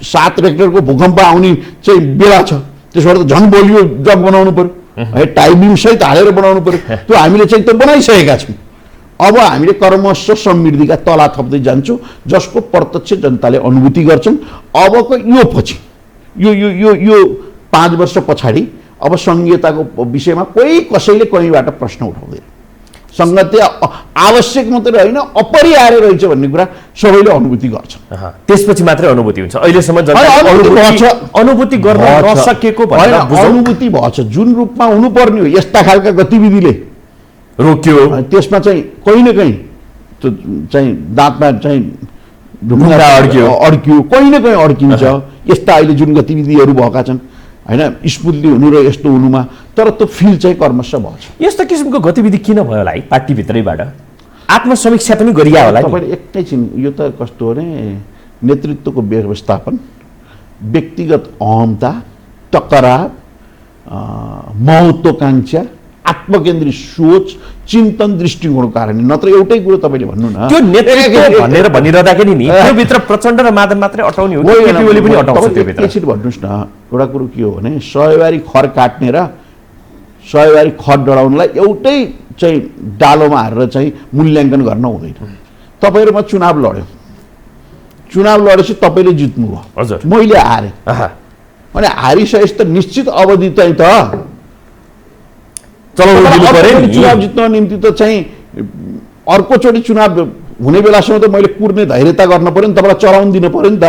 7 रेक्टरको भूकम्प आउने चाहिँ बेला छ। त्यसो भएर त झन् बलियो जग बनाउनु पर्यो है, टाइमिङ सहित हालेर बनाउनु पर्यो। त्यो हामीले चाहिँ त बनाइसकेका छौँ। अब हामीले क्रमशः समृद्धिका तला थप्दै जान्छौँ, जसको प्रत्यक्ष जनताले अनुभूति गर्छन्। अबको यो पछि यो 5 वर्ष पछाडि अब संहिताको विषयमा कोही कसैले कहीँबाट प्रश्न उठाउँदैन। सङ्गति आवश्यक मात्रै होइन अपरिहार्य रहेछ भन्ने कुरा सबैले अनुभूति गर्छ। त्यसपछि मात्रै अनुभूति हुन्छ। अहिलेसम्म अनुभूति गर्न नसकेको अनुभूति भएछ जुन रूपमा हुनुपर्ने हो यस्ता खालका गतिविधिले रोक्यो। त्यसमा चाहिँ कहीँ न कहीँ त्यो चाहिँ दाँतमा चाहिँ अड्कियो कहीँ न कहीँ अड्किन्छ। यस्ता अहिले जुन गतिविधिहरू भएका छन् होइन स्मुथली हुनु र यस्तो हुनुमा तर त्यो फिल चाहिँ कर्मश भएछ। यस्तो किसिमको गतिविधि किन भयो होला है पार्टीभित्रैबाट आत्मसमीक्षा पनि गरिया होला। तपाईँले एकैछिन यो त कस्तो हो भने नेतृत्वको व्यवस्थापन व्यक्तिगत अहमता टकराव महत्त्वाकांक्षा आत्मकेन्द्रित सोच चिन्तन दृष्टिकोणको कारणले नत्र एउटै कुरो तपाईँले भन्नु न त्यो नेतृत्व भनेर भनिरहँदाखेरि नि त्यो भित्र प्रचण्ड र माधव मात्रै अटाउने हो केपी पनि अटाउँछ त्यो भित्र। एकछिन भन्नुहोस् न एउटा कुरो के हो भने 100 बारी खर काट्ने र 100 बारी खर डढाउनलाई एउटै चाहिँ डालोमा हारेर चाहिँ मूल्याङ्कन गर्न हुँदैन। तपाईँहरूमा चुनाव लडेपछि तपाईँले जित्नुभयो हजुर मैले हारेँ अनि हारिसकेपछि त निश्चित अवधि चाहिँ त चुनाव जित्नको निम्ति त चाहिँ अर्कोचोटि चुनाव हुने बेलासम्म त मैले कुर्ने धैर्यता गर्न पर्यो नि तपाईँलाई चलाउन दिनु पर्यो नि त।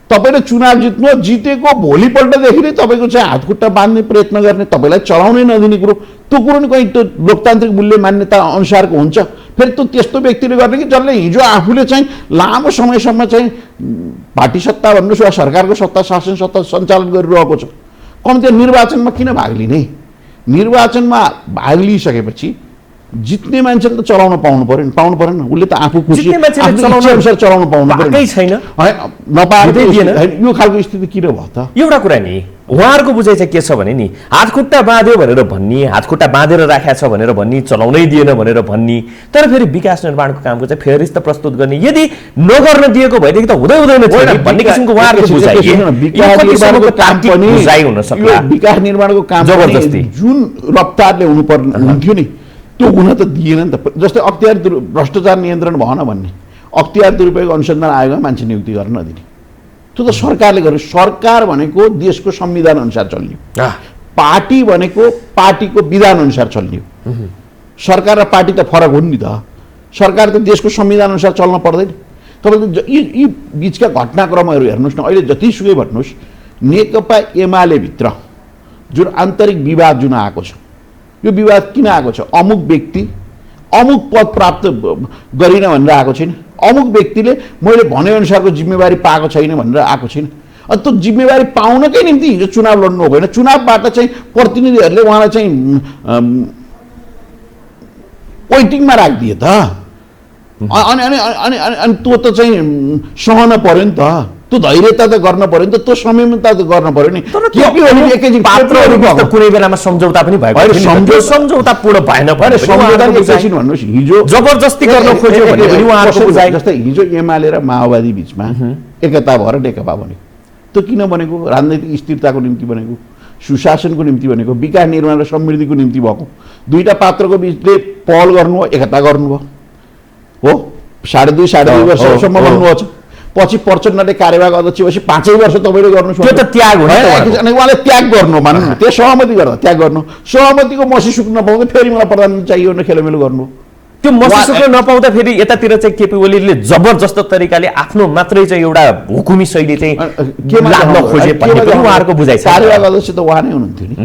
तपाईँले चुनाव जित्नु जितेको भोलिपल्टदेखि नै तपाईँको चाहिँ हातखुट्टा बाँध्ने प्रयत्न गर्ने तपाईँलाई चलाउनै नदिने कुरो त्यो कुरो नि कहीँ त्यो लोकतान्त्रिक मूल्य मान्यता अनुसारको हुन्छ। फेरि त्यो त्यस्तो व्यक्तिले गर्ने कि जसले हिजो आफूले चाहिँ लामो समयसम्म चाहिँ पार्टी सत्ता भन्नुहोस् वा सरकारको सत्ता शासन सत्ता सञ्चालन गरिरहेको छ कम्ती निर्वाचनमा किन भाग लिने। निर्वाचनमा भाग लिइसकेपछि जित्ने मान्छेले त चलाउन पाउनु परेन उसले त आफू खुसी अनुसार चलाउन पाउनु छैन यो खालको स्थिति किन भयो त। एउटा कुरा नि उहाँहरूको बुझाइ चाहिँ के छ भने नि हातखुट्टा बाँध्यो भनेर भन्ने हातखुट्टा बाँधेर राखेको छ भनेर भन्ने चलाउनै दिएन भनेर भन्ने तर फेरि विकास निर्माणको कामको चाहिँ फेरि त प्रस्तुत गर्ने यदि नगर्न दिएको भएदेखि त हुँदै हुँदैन भन्ने किसिमको उहाँहरूको विकास निर्माणको काम जबरजस्ती जुन रफ्तारले हुन्थ्यो नि त्यो हुन त दिएन नि त। जस्तै अख्तियार भ्रष्टाचार नियन्त्रण भएन भन्ने अख्तियार दुरुपयोग अनुसन्धान आयोगमा मान्छे नियुक्ति गर्न नदिने त्यो त सरकारले गर्यो। सरकार भनेको देशको संविधान अनुसार चल्ने पार्टी भनेको पार्टीको विधान अनुसार चल्ने सरकार र पार्टी त फरक हुन् नि त। सरकार त देशको संविधान अनुसार चल्न पर्दैन। तपाईँले यी बिचका घटनाक्रमहरू हेर्नुहोस् न अहिले जतिसुकै भन्नुहोस् नेकपा एमाले भित्र जुन आन्तरिक विवाद जुन आएको छ यो विवाद किन आएको छ अमुक व्यक्ति अमुक पद प्राप्त गरिन भनेर आएको छैन अमुक व्यक्तिले मैले भनेअनुसारको जिम्मेवारी पाएको छैन भनेर आएको छैन। अनि त्यो जिम्मेवारी पाउनकै निम्ति हिजो चुनाव लड्नु हो होइन चुनावबाट चाहिँ प्रतिनिधिहरूले उहाँलाई चाहिँ वेटिङमा राखिदिए त अनि अनि अनि अनि त्यो त चाहिँ सहन पर्यो नि त त्यो धैर्यता त गर्न पर्यो नि त त्यो समयमा त गर्न पर्यो नि। कुनै बेलामा सम्झौता पनि भएको सम्झौता पूर्ण भएन भन्नुहोस् हिजो जबरजस्ती गर्न खोज्यो भने पनि उहाँहरूको बुझाइ जस्तै हिजो एमाले र माओवादी बिचमा एकता भएर नेकपा बनेको त्यो किन बनेको राजनैतिक स्थिरताको निम्ति बनेको सुशासनको निम्ति बनेको विकास निर्माण र समृद्धिको निम्ति भएको दुईटा पात्रको बिचले पहल गर्नुभयो एकता गर्नुभयो हो 2.5 वर्षसम्म बन्नुभएको छ। पछि प्रचण्डले कार्यवाहक अध्यक्ष भएपछि 5 वर्ष तपाईँले गर्नुहोस् त्यो त त्याग हो अनि उहाँले त्याग गर्नु मान्नु त्यो सहमति गर्दा त्याग गर्नु सहमतिको मसी सुक्न नपाउँदा फेरि मलाई प्रधानमन्त्री चाहियो भने खेलमेलो गर्नु त्यो मसी सुक्न नपाउँदा फेरि यतातिर चाहिँ केपी ओलीले जबरजस्त तरिकाले आफ्नो मात्रै चाहिँ एउटा हुकुमी शैली चाहिँ लाग्न खोजे भन्ने पनि उहाँहरूको बुझाइ छ। कार्यवाहक अध्यक्ष त उहाँ नै हुनुहुन्थ्यो नि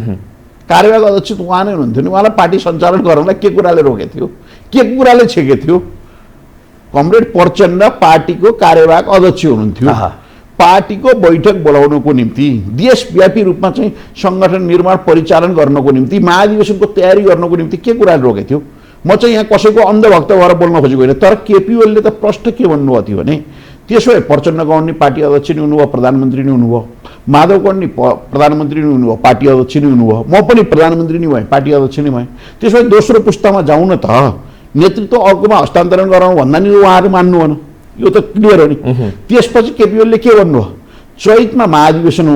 कार्यवाहक अध्यक्ष त उहाँ नै हुनुहुन्थ्यो नि उहाँलाई पार्टी सञ्चालन गर्नलाई के कुराले रोकेको थियो के कुराले छेकेको थियो। कमरेड प्रचण्ड पार्टीको कार्यवाहक अध्यक्ष हुनुहुन्थ्यो पार्टीको बैठक बोलाउनको निम्ति देशव्यापी रूपमा चाहिँ सङ्गठन निर्माण परिचालन गर्नको निम्ति महाधिवेशनको तयारी गर्नको निम्ति के कुराले रोकेको थियो। म चाहिँ यहाँ कसैको अन्धभक्त भएर बोल्न खोजेको होइन तर केपी ओलीले त प्रश्न के भन्नुभएको थियो भने त्यसो भए प्रचण्ड गौड्ने पार्टी अध्यक्ष नै हुनुभयो प्रधानमन्त्री नै हुनुभयो माधव गौड्ने प्रधानमन्त्री नै हुनुभयो पार्टी अध्यक्ष नै हुनुभयो म पनि प्रधानमन्त्री नै भएँ पार्टी अध्यक्ष नै भएँ त्यसो भए दोस्रो पुस्तामा जाउँ न त नेतृत्व अर्कोमा हस्तान्तरण गराउनु भन्दा नि उहाँहरू मान्नु भएन यो त क्लियर हो नि। त्यसपछि केपी ओलीले के भन्नुभयो चैतमा महाधिवेशन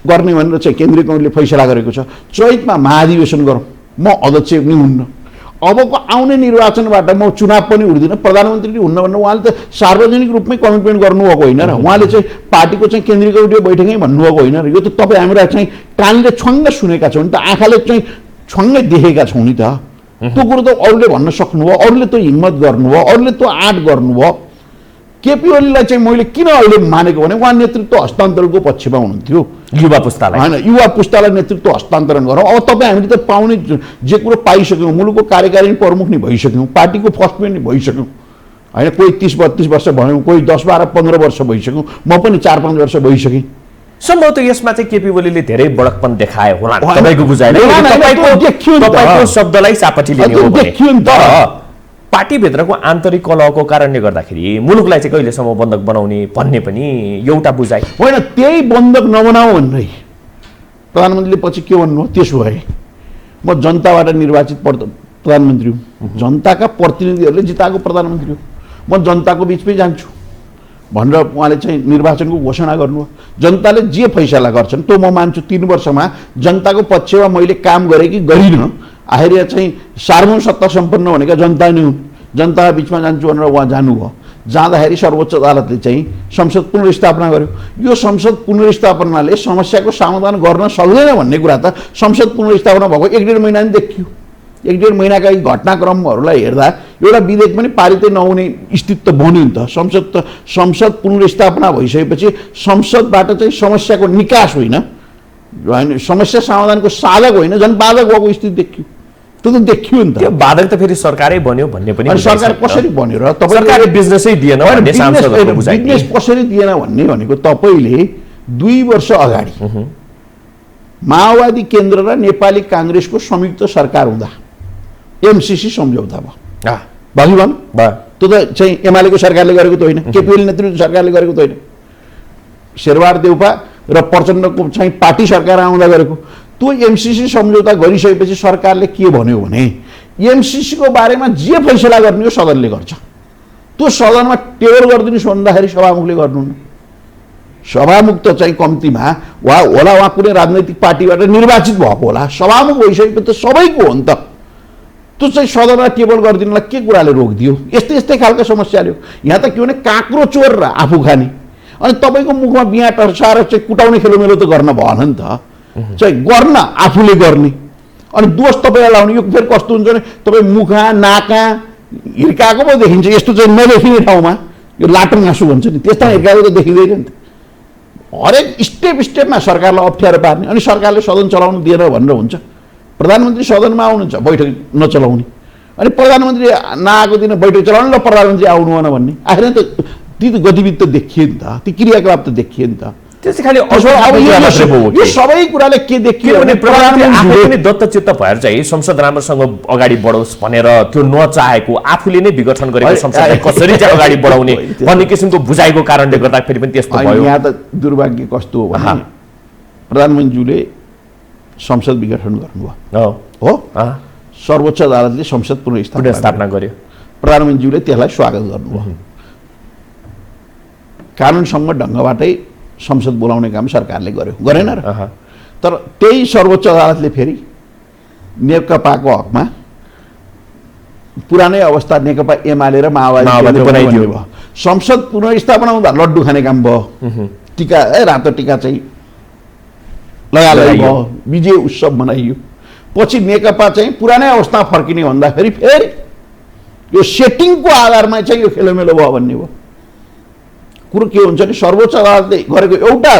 गर्ने भनेर चाहिँ केन्द्रीय कमिटीले फैसला गरेको छ चैतमा महाधिवेशन गरौँ म अध्यक्ष पनि हुन्न अबको आउने निर्वाचनबाट म चुनाव पनि उठ्दिनँ प्रधानमन्त्री पनि हुन्न भनेर उहाँले त सार्वजनिक रूपमै कमिटमेन्ट गर्नुभएको होइन र उहाँले चाहिँ पार्टीको चाहिँ केन्द्रीय कमिटी बैठकै भन्नुभएको होइन र यो त तपाईँ हामीलाई चाहिँ कानले छङ्ग सुनेका छौँ नि त आँखाले चाहिँ छङ्गै देखेका छौँ नि त त्यो कुरो त अरूले भन्न सक्नुभयो, अरूले त्यो हिम्मत गर्नुभयो, अरूले त्यो आँट गर्नुभयो। केपी ओलीलाई चाहिँ मैले किन अहिले मानेको भने उहाँ नेतृत्व हस्तान्तरणको पक्षमा हुनुहुन्थ्यो, युवा पुस्तालाई होइन, युवा पुस्तालाई नेतृत्व हस्तान्तरण गरौँ। अब तपाईँ हामीले त पाउने जे कुरो पाइसक्यौँ, मुलुकको कार्यकारिणी प्रमुख नि भइसक्यौँ, पार्टीको फर्स्ट म्यान नि भइसक्यौँ, होइन, कोही 30-32 वर्ष भयौँ, कोही 10-12-15 वर्ष भइसक्यौँ, म पनि 4-5 वर्ष भइसकेँ। सम्भवतः यसमा चाहिँ केपी ओलीले धेरै बडकपन देखाए होला तपाईको बुझाइले, देखियो तपाईको शब्दलाई सापटी लिने हो भने देखियो नि त। पार्टीभित्रको आन्तरिक कलहको कारणले गर्दाखेरि मुलुकलाई चाहिँ कहिलेसम्म बन्धक बनाउने भन्ने पनि एउटा बुझाइ होइन। त्यही बन्धक नबनाऊ भन्दै प्रधानमन्त्रीले पछि के भन्नुभयो, त्यसो भए म जनताबाट निर्वाचित प्रधानमन्त्री हुँ, जनताका प्रतिनिधिहरूले जिताएको प्रधानमन्त्री हो, म जनताको बिचमै जान्छु भनेर उहाँले चाहिँ निर्वाचनको घोषणा गर्नुभयो। जनताले जे फैसला गर्छन् त्यो म मान्छु। 3 वर्षमा जनताको पक्षमा मैले काम गरेँ कि गरिनँ, आखिर चाहिँ सार्वभौम सत्ता सम्पन्न भनेका जनता नै हुन्, जनताका बिचमा जान्छु भनेर उहाँ जानुभयो। जाँदाखेरि सर्वोच्च अदालतले चाहिँ संसद पुनर्स्थापना गर्यो। यो संसद पुनर्स्थापनाले समस्याको समाधान गर्न सक्दैन भन्ने कुरा त संसद पुनर्स्थापना भएको 1-1.5 महिना नै देखियो। 1-1.5 महिनाका यी घटनाक्रमहरूलाई हेर्दा एउटा विधेयक पनि पारितै नहुने स्थिति त बन्यो नि त। संसद पुनर्स्थापना भइसकेपछि संसदबाट चाहिँ समस्याको निकास होइन, समस्या समाधानको साधक होइन, झन् बाधक भएको स्थिति देखियो। त्यो त देखियो नि त। त्यो बाधक त फेरि सरकारै बन्यो भन्ने पनि सरकार कसरी बन्यो र सरकारले बिजनेसै दिएन भन्ने सांसदहरुको बुझाइ। बिजनेस कसरी दिएन भन्ने भनेको तपाईले 2 वर्ष अगाडि माओवादी केन्द्र र नेपाली कांग्रेसको संयुक्त सरकार हुँदा एमसीसी सम्झौता भयो। भलिभन त्यो त चाहिँ एमालेको सरकारले गरेको त होइन, केपीएल नेतृत्व सरकारले गरेको त होइन, शेरबहादुर देउपा र प्रचण्डको चाहिँ पार्टी सरकार आउँदा गरेको। त्यो एमसीसी सम्झौता गरिसकेपछि सरकारले के भन्यो भने एमसीसी को बारेमा जे फैसला गर्ने हो सदनले गर्छ, त्यो सदनमा टेबल गरिदिनुस् भन्दाखेरि सभामुखले गर्नुहुन्न। सभामुख त चाहिँ कम्तीमा उहाँ कुनै राजनैतिक पार्टीबाट निर्वाचित भएको होला, सभामुख भइसकेपछि त सबैको हो नि त। त्यो चाहिँ सदनमा टेबल गरिदिनलाई के कुराले रोकिदियो? यस्तै यस्तै खालको समस्या ल्यायो। यहाँ त के भने काँक्रो चोर र आफू खाने, अनि तपाईँको मुखमा बिहा टर्साएर चाहिँ कुटाउने खेलोमेलो त गर्न भएन नि त। चाहिँ गर्न आफूले गर्ने अनि दोष तपाईँलाई लाउने। यो फेरि कस्तो हुन्छ भने तपाईँ मुखा नाका हिर्काएको पो देखिन्छ, यस्तो चाहिँ नदेखिने ठाउँमा यो लाटो मासु भन्छ नि, त्यस्ता हिर्काएको त देखिँदैन नि त। हरेक स्टेपमा सरकारलाई अप्ठ्यारो पार्ने, अनि सरकारले सदन चलाउनु दिएर भनेर हुन्छ। प्रधानमन्त्री सदनमा आउनुहुन्छ बैठक नचलाउने, अनि प्रधानमन्त्री नआएको दिन बैठक चलाउनु ल प्रधानमन्त्री आउनु भएन भन्ने। आखिर त ती गतिविधि त देखिए नि त, ती क्रियाकलाप त देखिए नि त। त्यसै खाली यो सबै कुराले के देखियो भने प्रधानमन्त्री आफै पनि दत्तचित्त भएर चाहिँ संसद राम्रोसँग अगाडि बढोस् भनेर त्यो नचाहेको आफूले नै विघटन गरेको संसदलाई कसरी चाहिँ अगाडि बढाउने भन्ने किसिमको बुझाइको कारणले गर्दा फेरि पनि त्यस्तो भयो। यहाँ त दुर्भाग्य कस्तो हो भने प्रधानमन्त्रीले संसद विघटन गर्नुभयो हो, सर्वोच्च अदालतले संसद पुनर्स्थापना गर्यो, प्रधानमन्त्रीले त्यसलाई स्वागत गर्नुभयो। कानुनसम्म ढङ्गबाटै संसद बोलाउने काम सरकारले गर्यो, गरेन र? तर त्यही सर्वोच्च अदालतले फेरि नेकपाको हकमा पुरानै अवस्था नेकपा एमाले र माओवादी बनाइदियो। संसद पुनर्स्थापना हुँदा लड्डु खाने काम भयो, टीका रातो टीका चाहिँ लगाइयो, विजय उत्सव मनाइयो। पछि नेकपा चाहिँ पुरानै अवस्था फर्किने भन्दाखेरि फेरि यो सेटिङको आधारमा चाहिँ यो खेलोमेलो भयो भन्ने भयो। कुरो के हुन्छ नि, सर्वोच्च अदालतले गरेको एउटा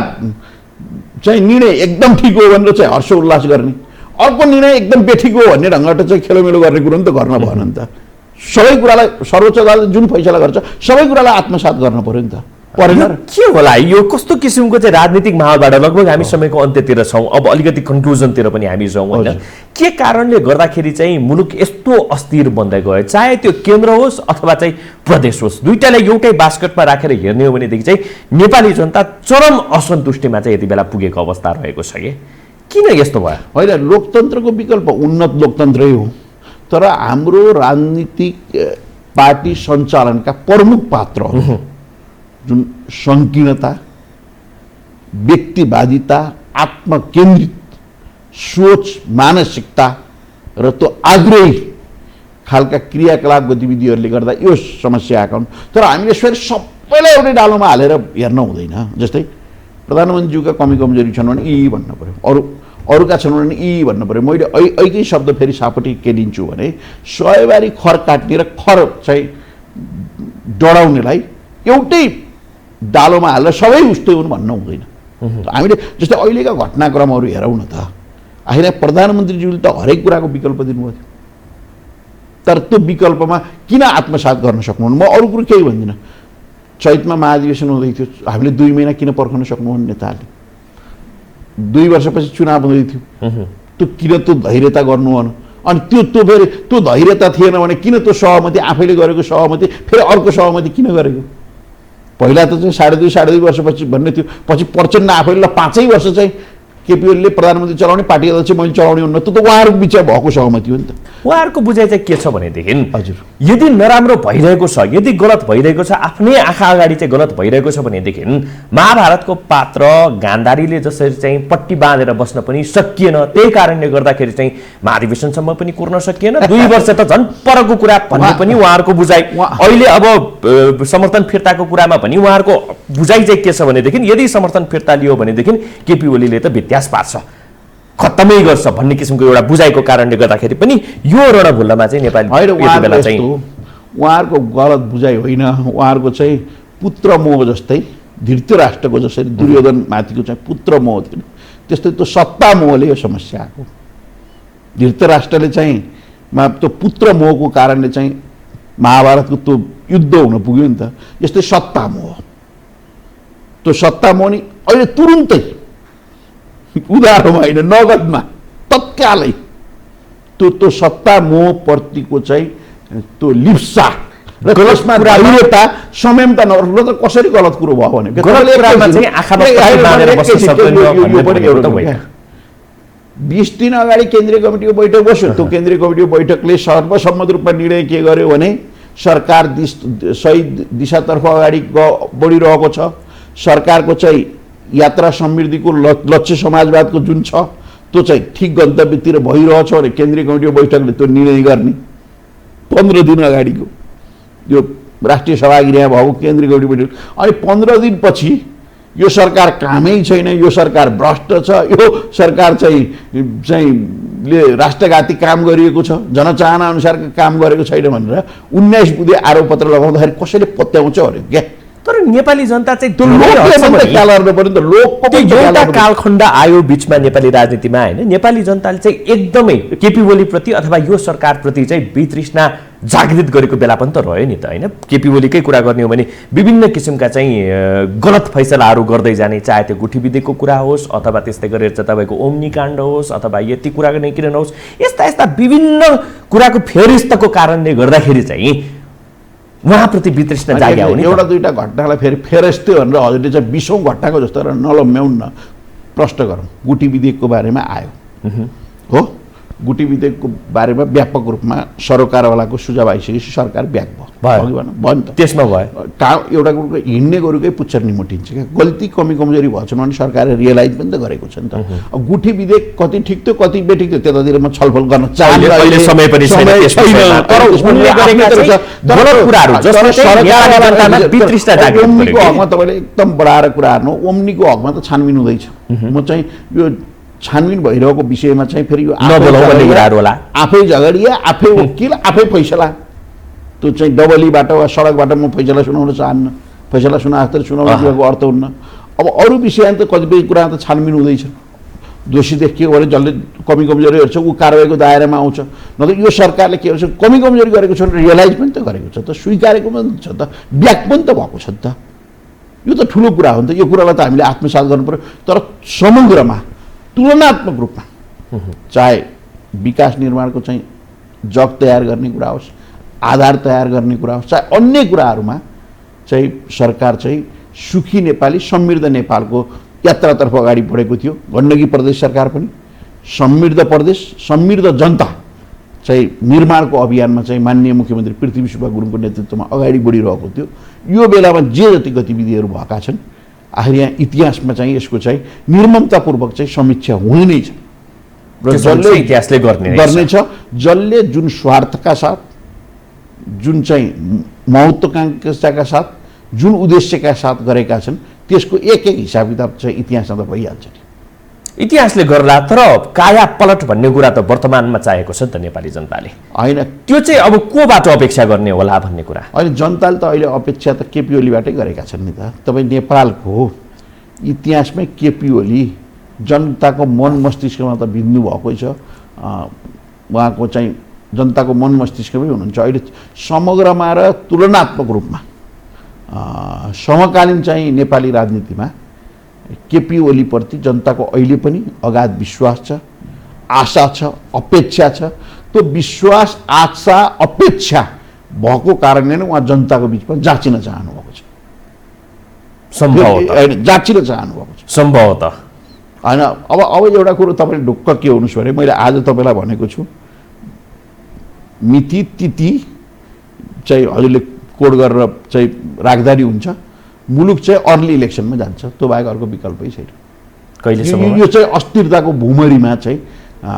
चाहिँ निर्णय एकदम ठिक हो भनेर चाहिँ हर्षोल्लास गर्ने, अर्को निर्णय एकदम बेठिक हो भन्ने ढङ्गबाट चाहिँ खेलोमेलो गर्ने कुरो नि त गर्न भएन नि त। सबै कुरालाई सर्वोच्च अदालतले जुन फैसला गर्छ सबै कुरालाई आत्मसात गर्न पर्यो नि त, परेन र? के होला यो कस्तो किसिमको चाहिँ राजनीतिक माहौलबाट लगभग हामी समयको अन्त्यतिर छौँ, अब अलिकति कन्क्लुजनतिर पनि हामी छौँ होइन? के कारणले गर्दाखेरि चाहिँ मुलुक यस्तो अस्थिर बन्दै गयो? चाहे त्यो केन्द्र होस् अथवा चाहिँ प्रदेश होस्, दुईटालाई एउटै बास्केटमा राखेर हेर्ने हो भनेदेखि चाहिँ नेपाली जनता चरम असन्तुष्टिमा चाहिँ यति बेला पुगेको अवस्था रहेको छ। किन यस्तो भयो? होइन, लोकतन्त्रको विकल्प उन्नत लोकतन्त्रै हो, तर हाम्रो राजनीतिक पार्टी सञ्चालनका प्रमुख पात्रहरू जुन संकीर्णता, व्यक्तिवादिता, आत्मकेन्द्रित सोच मानसिकता र त्यो आग्रही खालका क्रियाकलाप गतिविधिहरूले गर्दा यो समस्या आएको हुन्। तर हामीले फेरि सबैलाई एउटै डालोमा हालेर हेर्न हुँदैन। जस्तै प्रधानमन्त्रीका कमी कमजोरी छन् भने यी भन्न पर्यो, अरूका छन् भने यी भन्नु पर्यो। मैले ऐकै शब्द फेरि सापट्टि के दिन्छु भने सयबारी खर काट्ने र खर चाहिँ डढाउनेलाई एउटै डालोमा हालेर सबै उस्तै हुन् भन्न हुँदैन। हामीले जस्तै अहिलेका घटनाक्रमहरू हेरौँ न त, आखिर प्रधानमन्त्रीज्यूले त हरेक कुराको विकल्प दिनुभएको थियो, तर त्यो विकल्पमा किन आत्मसात गर्न सक्नुहुन्न? म अरू कुरो केही भन्दिनँ। चैतमा महाधिवेशन हुँदै थियो, हामीले 2 महिना किन पर्खन सक्नुहुन्न नेताहरूले? 2 वर्षपछि चुनाव हुँदै थियो, त्यो किन त्यो धैर्यता गर्नु भन? अनि त्यो फेरि त्यो धैर्यता थिएन भने किन त्यो सहमति आफैले गरेको सहमति फेरि अर्को सहमति किन गरेको? पहिला त चाहिँ 2.5 वर्षपछि भन्ने थियो, पछि प्रचण्ड आफैले 5 वर्ष चाहिँ केपी ओलीले प्रधानमन्त्री चलाउने, पार्टी अध्यक्ष मैले चलाउने हुन्न, त्यो त उहाँहरूको बिचमा भएको सहमति हो नि त। उहाँहरूको बुझाइ चाहिँ के छ भनेदेखि हजुर यदि नराम्रो भइरहेको छ, यदि गलत भइरहेको छ, आफ्नै आँखा अगाडि चाहिँ गलत भइरहेको छ भनेदेखि महाभारतको पात्र गान्धारीले जसरी चाहिँ पट्टी बाँधेर बस्न पनि सकिएन, त्यही कारणले गर्दाखेरि चाहिँ महाधिवेशनसम्म पनि कुर्न सकिएन। 2 वर्ष त झन् परको कुरा भन्ने पनि उहाँहरूको बुझाइ। अहिले अब समर्थन फिर्ताको कुरामा पनि उहाँहरूको बुझाइ चाहिँ के छ भनेदेखि यदि समर्थन फिर्ता लियो भनेदेखि केपी ओलीले त इतिहास पार्छ, खत्तमै गर्छ भन्ने किसिमको एउटा बुझाइको कारणले गर्दाखेरि पनि यो रणभुल्लामा चाहिँ नेपाली बेला चाहिँ उहाँहरूको गलत बुझाइ होइन, उहाँहरूको चाहिँ पुत्र मोह जस्तै धृतराष्ट्रको जसरी दुर्योधन माथिको चाहिँ पुत्र मोह थियो त्यस्तै त्यो सत्ता मोहले यो समस्या आएको। धृतराष्ट्रले चाहिँ त्यो पुत्र मोहको कारणले चाहिँ महाभारतको त्यो युद्ध हुन पुग्यो नि त। यस्तै सत्ता मोह, त्यो सत्ता मोह नि अहिले तुरुन्तै उधारोमा होइन नगदमा तत्कालै त्यो सत्ता मोहप्रतिको चाहिँ त्यो लिप्सा र त्यसमा धैर्यता संयमता नगर्नु त कसरी गलत कुरो भयो भने 20 दिन अगाडि केन्द्रीय कमिटीको बैठक बस्यो। त्यो केन्द्रीय कमिटीको बैठकले सर्वसम्मत रूपमा निर्णय के गर्यो भने सरकार सही दिशातर्फ अगाडि बढिरहेको छ, सरकारको चाहिँ यात्रा समृद्धिको लक्ष्य समाजवादको जुन छ त्यो चाहिँ ठिक गन्तव्यतिर भइरहेछ भने केन्द्रीय कमिटीको बैठकले त्यो निर्णय गर्ने 15 दिन अगाडिको यो राष्ट्रिय सभागृहमा भएको केन्द्रीय कमिटी बैठक। अनि 15 दिनपछि यो सरकार कामै छैन, यो सरकार भ्रष्ट छ, यो सरकार चाहिँ राष्ट्रघाती काम गरिएको छ, जनचाहना अनुसारको काम गरेको छैन भनेर 19 बुधे आरोप पत्र लगाउँदाखेरि कसैले पत्याउँछ अरे क्या? तर नेपाली जनता चाहिँ एउटा कालखण्ड आयो बिचमा नेपाली राजनीतिमा होइन। नेपाली जनताले चाहिँ एकदमै केपी ओली प्रति अथवा यो सरकारप्रति चाहिँ वितृष्णा जागृत गरेको बेला पनि त रह्यो नि त होइन। केपी ओलीकै कुरा गर्ने हो भने विभिन्न किसिमका चाहिँ गलत फैसलाहरू गर्दै जाने, चाहे त्यो गुठी विधेयकको कुरा होस् अथवा त्यस्तै गरेर चाहिँ तपाईँको ओम्नी काण्ड होस् अथवा यति कुरा नै किन नहोस्, यस्ता यस्ता विभिन्न कुराको फेरिस्तको कारणले गर्दाखेरि चाहिँ उहाँप्रति वितृष्णा जाग्या हो नि। एउटा दुईटा घटनालाई फेरि फेरस्तै भनेर हजुरले चाहिँ 20औं घटनाको जस्तो नलम्ब्याउन्न, प्रश्न गरौँ। गुठी विधेयकको बारेमा आयो हो, गुठी विधेयकको बारेमा व्यापक रूपमा सरोकारवालाको सुझाव आइसकेपछि सरकार ब्याक भयो नि त। त्यसमा भयो एउटा कुरो हिँड्ने गोरुकै पुच्छर निमोटिन्छ क्या। गल्ती कमी कमजोरी भएछन् भने सरकारले रियलाइज पनि त गरेको छ नि त। अब गुठी विधेयक कति ठिक थियो कति बेठिक थियो त्यतातिर म छलफल गर्न चाहन्छु, समय पनि छैन त्यसमा। तर उनले गरेका चाहिँ गलत कुराहरू जसले नेपाली जनतामा वितृष्णा जागृत गरेको। ओम्नीको हकमा तपाईँले एकदम बढाएर कुरा हार्नु, ओम्नीको हकमा त छानबिन हुँदैछ। म चाहिँ यो छानबिन भइरहेको विषयमा चाहिँ फेरि यो आफै झगडिया, आफै वकिल, आफै फैसला, त्यो चाहिँ डबलीबाट वा सडकबाट म फैसला सुनाउन चाहन्न। फैसला सुनाएको त सुनाउनु दिएको अर्थ हुन्न। अब अरू विषयमा त कतिपय कुरा त छानबिन हुँदैछ। दोषी देखियो भने जसले कमी कमजोरीहरू छ ऊ कारवाहीको दायरामा आउँछ। न त यो सरकारले के भन्छ कमी कमजोरी गरेको छ भने रियलाइज पनि त गरेको छ त, स्वीकारेको पनि छ त, ब्याक पनि त भएको छ नि त। यो त ठुलो कुरा हो नि त। यो कुरालाई त हामीले आत्मसात गर्नु पर्यो। तर समग्रमा तुलनात्मक रूपमा चाहे विकास निर्माणको चाहिँ जग तयार गर्ने कुरा होस्, आधार तयार गर्ने कुरा होस्, चाहे अन्य कुराहरूमा चाहिँ सरकार चाहिँ सुखी नेपाली समृद्ध नेपालको यात्रातर्फ अगाडि बढेको थियो। गण्डकी प्रदेश सरकार पनि समृद्ध प्रदेश समृद्ध जनता चाहिँ निर्माणको अभियानमा चाहिँ माननीय मुख्यमन्त्री पृथ्वी सुब्बा गुरुङको नेतृत्वमा अगाडि बढिरहेको थियो। यो बेलामा जे जति गतिविधिहरू भएका छन् आखिर यहाँ इतिहासमा चाहिँ यसको चाहिँ निर्ममतापूर्वक चाहिँ समीक्षा हुने नै छ र जसले इतिहासले गर्नेछ, जसले जुन स्वार्थका साथ, जुन चाहिँ महत्त्वाकांक्षाका साथ, जुन उद्देश्यका साथ गरेका छन् त्यसको एक एक हिसाब किताब चाहिँ इतिहासमा त भइहाल्छ नि। इतिहासले गर्ला, तर काया पलट भन्ने कुरा त वर्तमानमा चाहेको छ नि त नेपाली जनताले। होइन त्यो चाहिँ अब कोबाट अपेक्षा गर्ने होला भन्ने कुरा। अहिले जनताले त अहिले अपेक्षा त केपी ओलीबाटै गरेका छन् नि त। तपाईँ नेपालको इतिहासमै केपी ओली जनताको मन मस्तिष्कमा त भिन्नु भएकै छ। उहाँको चाहिँ जनताको मन मस्तिष्कमै हुनुहुन्छ। अहिले समग्रमा र तुलनात्मक रूपमा समकालीन चाहिँ नेपाली राजनीतिमा केपी ओलीप्रति जनताको अहिले पनि अगाध विश्वास छ, आशा छ, अपेक्षा छ। त्यो विश्वास, आशा, अपेक्षा भएको कारणले नै उहाँ जनताको बिचमा जाँचिन चाहनुभएको छ। सम्भवतः जाँचिन चाहनुभएको छ सम्भवतः होइन। अब एउटा कुरो तपाईँले ढुक्क के हुनुहोस् भने, मैले आज तपाईँलाई भनेको छु, मिति तिथि चाहिँ हजुरले कोड गरेर चाहिँ राख्दा नि हुन्छ। मुलुक चाहिँ अर्ली इलेक्सनमा जान्छ, त्यो बाहेक अर्को विकल्पै छैन। कहिलेसम्म यो चाहिँ अस्थिरताको भुमरीमा चाहिँ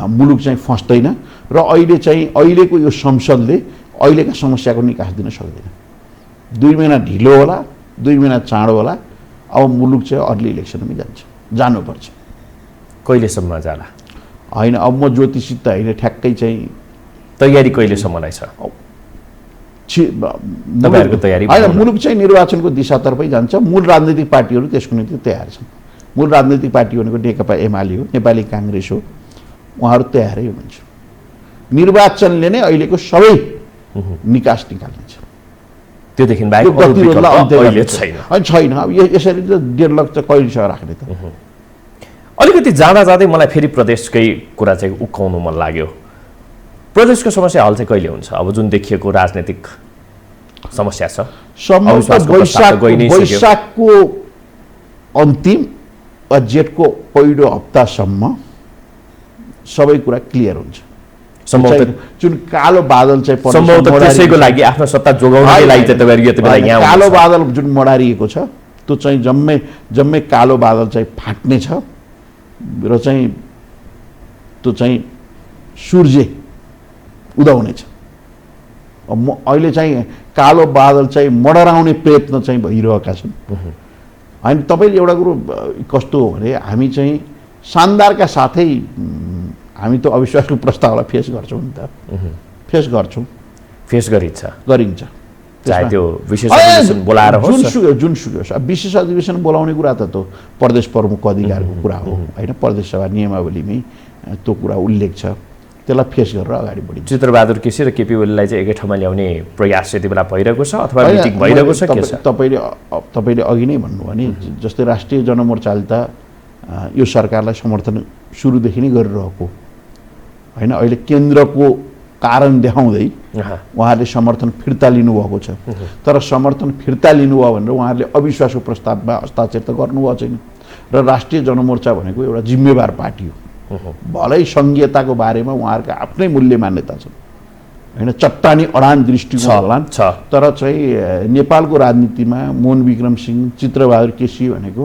मुलुक चाहिँ फस्दैन र अहिले चाहिँ अहिलेको यो संसदले अहिलेका समस्याको निकास दिन सक्दैन। 2 महिना ढिलो होला, 2 महिना चाँडो होला। अब मुलुक चाहिँ अर्ली इलेक्सनमै जानुपर्छ। कहिलेसम्म जाला? होइन अब म ज्योतिषी त होइन, ठ्याक्कै चाहिँ तयारी कहिलेसम्मलाई छ तपाईँहरूको तयारी? होइन, मुलुक चाहिँ निर्वाचनको दिशातर्फै जान्छ। मूल राजनैतिक पार्टीहरू त्यसको निम्ति तयार छन्। मूल राजनैतिक पार्टी भनेको नेकपा एमाले हो, नेपाली काङ्ग्रेस हो, उहाँहरू तयारै हुनुहुन्छ। निर्वाचनले नै अहिलेको सबै निकास निकाल्नेछ। त्योदेखि बाहेक छैन। अब यसरी त डेडलक चाहिँ कहिलेसम्म राख्ने त? अलिकति जाँदा जाँदै मलाई फेरि प्रदेशकै कुरा चाहिँ उक्काउनु मन लाग्यो। प्रदेशको समस्या हल चाहिँ कहिले हुन्छ? अब जुन देखिएको राजनीतिक समस्या छ, वैशाखको अन्तिम वा जेठको पहिलो हप्तासम्म सबै कुरा क्लियर हुन्छ। सम्भवतः जुन कालो बादल चाहिँ सम्भवतः त्यसैको लागि आफ्नो सत्ता जोगाउनकै लागि चाहिँ तपाईँहरू यति बेला यहाँ कालो बादल जुन मडारिएको छ त्यो चाहिँ जम्मै कालो बादल चाहिँ फाट्ने छ र चाहिँ त्यो चाहिँ सूर्य उदाउनेछ। अब म अहिले चाहिँ कालो बादल चाहिँ मडराउने प्रयत्न चाहिँ भइरहेका छन्। होइन, तपाईँले एउटा कुरो कस्तो हो भने, हामी चाहिँ शानदारका साथै हामी त अविश्वासको प्रस्तावलाई फेस गर्छौँ नि त। फेस गरिन्छ चाहे त्यो विशेष अधिवेशन बोलाएर होस्, जुनसुकै होस्। विशेष अधिवेशन बोलाउने कुरा त त्यो प्रदेश प्रमुखको अधिकारको कुरा हो होइन। प्रदेश सभा नियमावलीमै त्यो कुरा उल्लेख छ, त्यसलाई फेस गरेर अगाडि बढिन्छ। चित्रबहादुर केसी र केपी ओलीलाई चाहिँ एकै ठाउँमा ल्याउने प्रयास यति बेला भइरहेको छ अथवा मिटिङ भइरहेको छ के छ? तपाईँले अघि नै भन्नुभयो नि, जस्तै राष्ट्रिय जनमोर्चाले त यो सरकारलाई समर्थन सुरुदेखि नै गरिरहेको होइन। अहिले केन्द्रको कारण देखाउँदै उहाँहरूले समर्थन फिर्ता लिनुभएको छ। तर समर्थन फिर्ता लिनुभयो भनेर उहाँहरूले अविश्वासको प्रस्तावमा हस्ताक्षर त गर्नुभएको छैन। र राष्ट्रिय जनमोर्चा भनेको एउटा जिम्मेवार पार्टी हो। भलै सङ्घीयताको बारेमा उहाँहरूको आफ्नै मूल्य मान्यता छ होइन, चट्टानी अडान दृष्टिकोण होला, तर चाहिँ नेपालको राजनीतिमा मोहन विक्रम सिंह, चित्रबहादुर केसी भनेको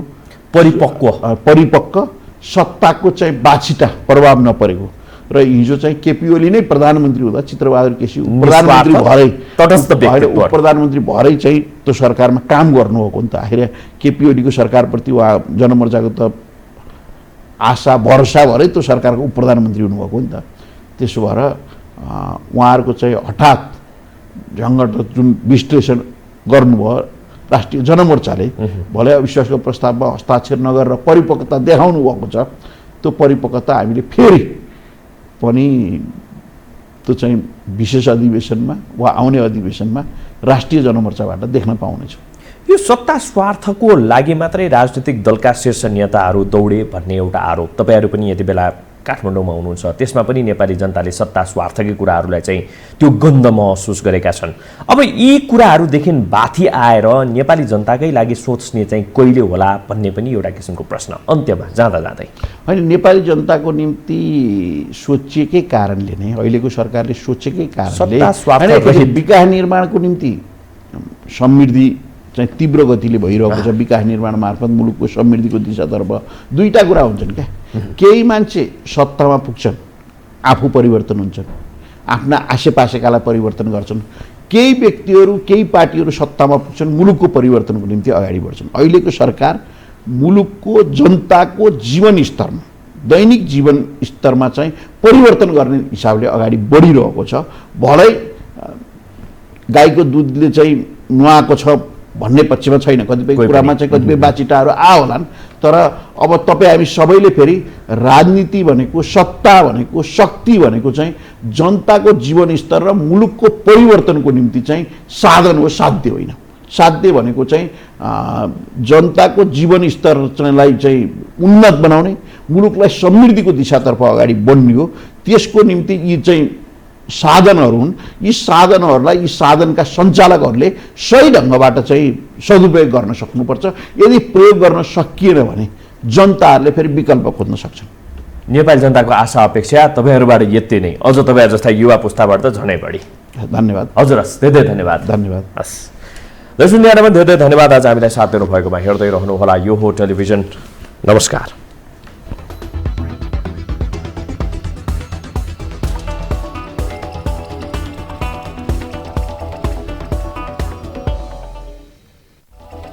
परिपक्व सत्ताको चाहिँ बाछिटा प्रभाव नपरेको। र हिजो चाहिँ केपी ओली नै प्रधानमन्त्री हुँदा चित्रबहादुर केसी प्रधानमन्त्री भएरै चाहिँ त्यो सरकारमा काम गर्नुभएको नि त। आखिर केपी ओलीको सरकारप्रति उहाँ जनमोर्चाको त आशा भरोसा भएरै त्यो सरकारको प्रधानमन्त्री हुनुभएको नि त। त्यसो भएर उहाँहरूको चाहिँ हठात झङ्गट जुन विश्लेषण गर्नुभयो राष्ट्रिय जनमोर्चाले, भलै अविश्वासको प्रस्तावमा हस्ताक्षर नगरेर परिपक्वता देखाउनु भएको छ। त्यो परिपक्वता हामीले फेरि पनि त्यो चाहिँ विशेष अधिवेशनमा वा आउने अधिवेशनमा राष्ट्रिय जनमोर्चाबाट देख्न पाउनेछौँ। यो सत्ता स्वार्थको लागि मात्रै राजनीतिक दलका शीर्ष नेताहरू दौडे भन्ने एउटा आरोप तपाईँहरू पनि यति बेला काठमाडौँमा हुनुहुन्छ। त्यसमा पनि नेपाली जनताले सत्ता स्वार्थकै कुराहरूलाई चाहिँ त्यो गन्ध महसुस गरेका छन्। अब यी कुराहरूदेखि बाथी आएर नेपाली जनताकै लागि सोच्ने चाहिँ कहिले होला भन्ने पनि एउटा किसिमको प्रश्न अन्त्यमा जाँदा जाँदै। होइन, नेपाली जनताको निम्ति सोचिएकै कारणले नै, अहिलेको सरकारले सोचेकै कारणले विकास निर्माणको निम्ति समृद्धि चाहिँ तीव्र गतिले भइरहेको छ। विकास निर्माण मार्फत मुलुकको समृद्धिको दिशातर्फ दुईटा कुरा हुन्छन् क्या। केही मान्छे सत्तामा पुग्छन्, आफू परिवर्तन हुन्छन्, आफ्ना आसेपासेकालाई परिवर्तन गर्छन्। केही व्यक्तिहरू, केही पार्टीहरू सत्तामा पुग्छन्, मुलुकको परिवर्तनको निम्ति अगाडि बढ्छन्। अहिलेको सरकार मुलुकको जनताको जीवन स्तरमा दैनिक जीवन स्तरमा चाहिँ परिवर्तन गर्ने हिसाबले अगाडि बढिरहेको छ। भलै गाईको दुधले चाहिँ नुहाएको छ भन्ने पक्षमा छैन, कतिपय कुरामा चाहिँ कतिपय बाचिटाहरू होलान्, तर अब तपाईँ हामी सबैले फेरि राजनीति भनेको, सत्ता भनेको, शक्ति भनेको चाहिँ जनताको जीवन स्तर र मुलुकको परिवर्तनको निम्ति चाहिँ साधन हो, साध्य होइन। साध्य भनेको चाहिँ जनताको जीवन स्तरलाई चाहिँ उन्नत बनाउने, मुलुकलाई समृद्धिको दिशातर्फ अगाडि बढ्ने हो। त्यसको निम्ति यी चाहिँ साधनहरू हुन्। यी साधनहरूलाई, यी साधनका सञ्चालकहरूले सही ढङ्गबाट चाहिँ सदुपयोग गर्न सक्नुपर्छ। यदि प्रयोग गर्न सकिएन भने जनताहरूले फेरि विकल्प खोज्न सक्छन्। नेपाली जनताको आशा अपेक्षा तपाईँहरूबाट यति नै, अझ तपाईँ जस्ता युवा पुस्ताबाट त झनै बढी। धन्यवाद। हजुर, हस्, धेरै धन्यवाद। धन्यवाद। हस्, दर्शक न्यारमा धेरै धन्यवाद आज हामीलाई साथ दिनुभएकोमा। हेर्दै रहनुहोला यो हो टेलिभिजन। नमस्कार।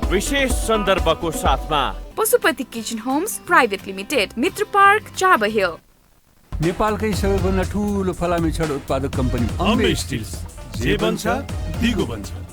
विशेष सन्दर्भको साथमा Pashupati kitchen homes private limited, Mitra park, Chabahil. नेपालकै सबैभन्दा ठुलो फलामे छड उत्पादक कम्पनी अम्बे स्टिल्स, जे बन्छ दिगो बन्छ।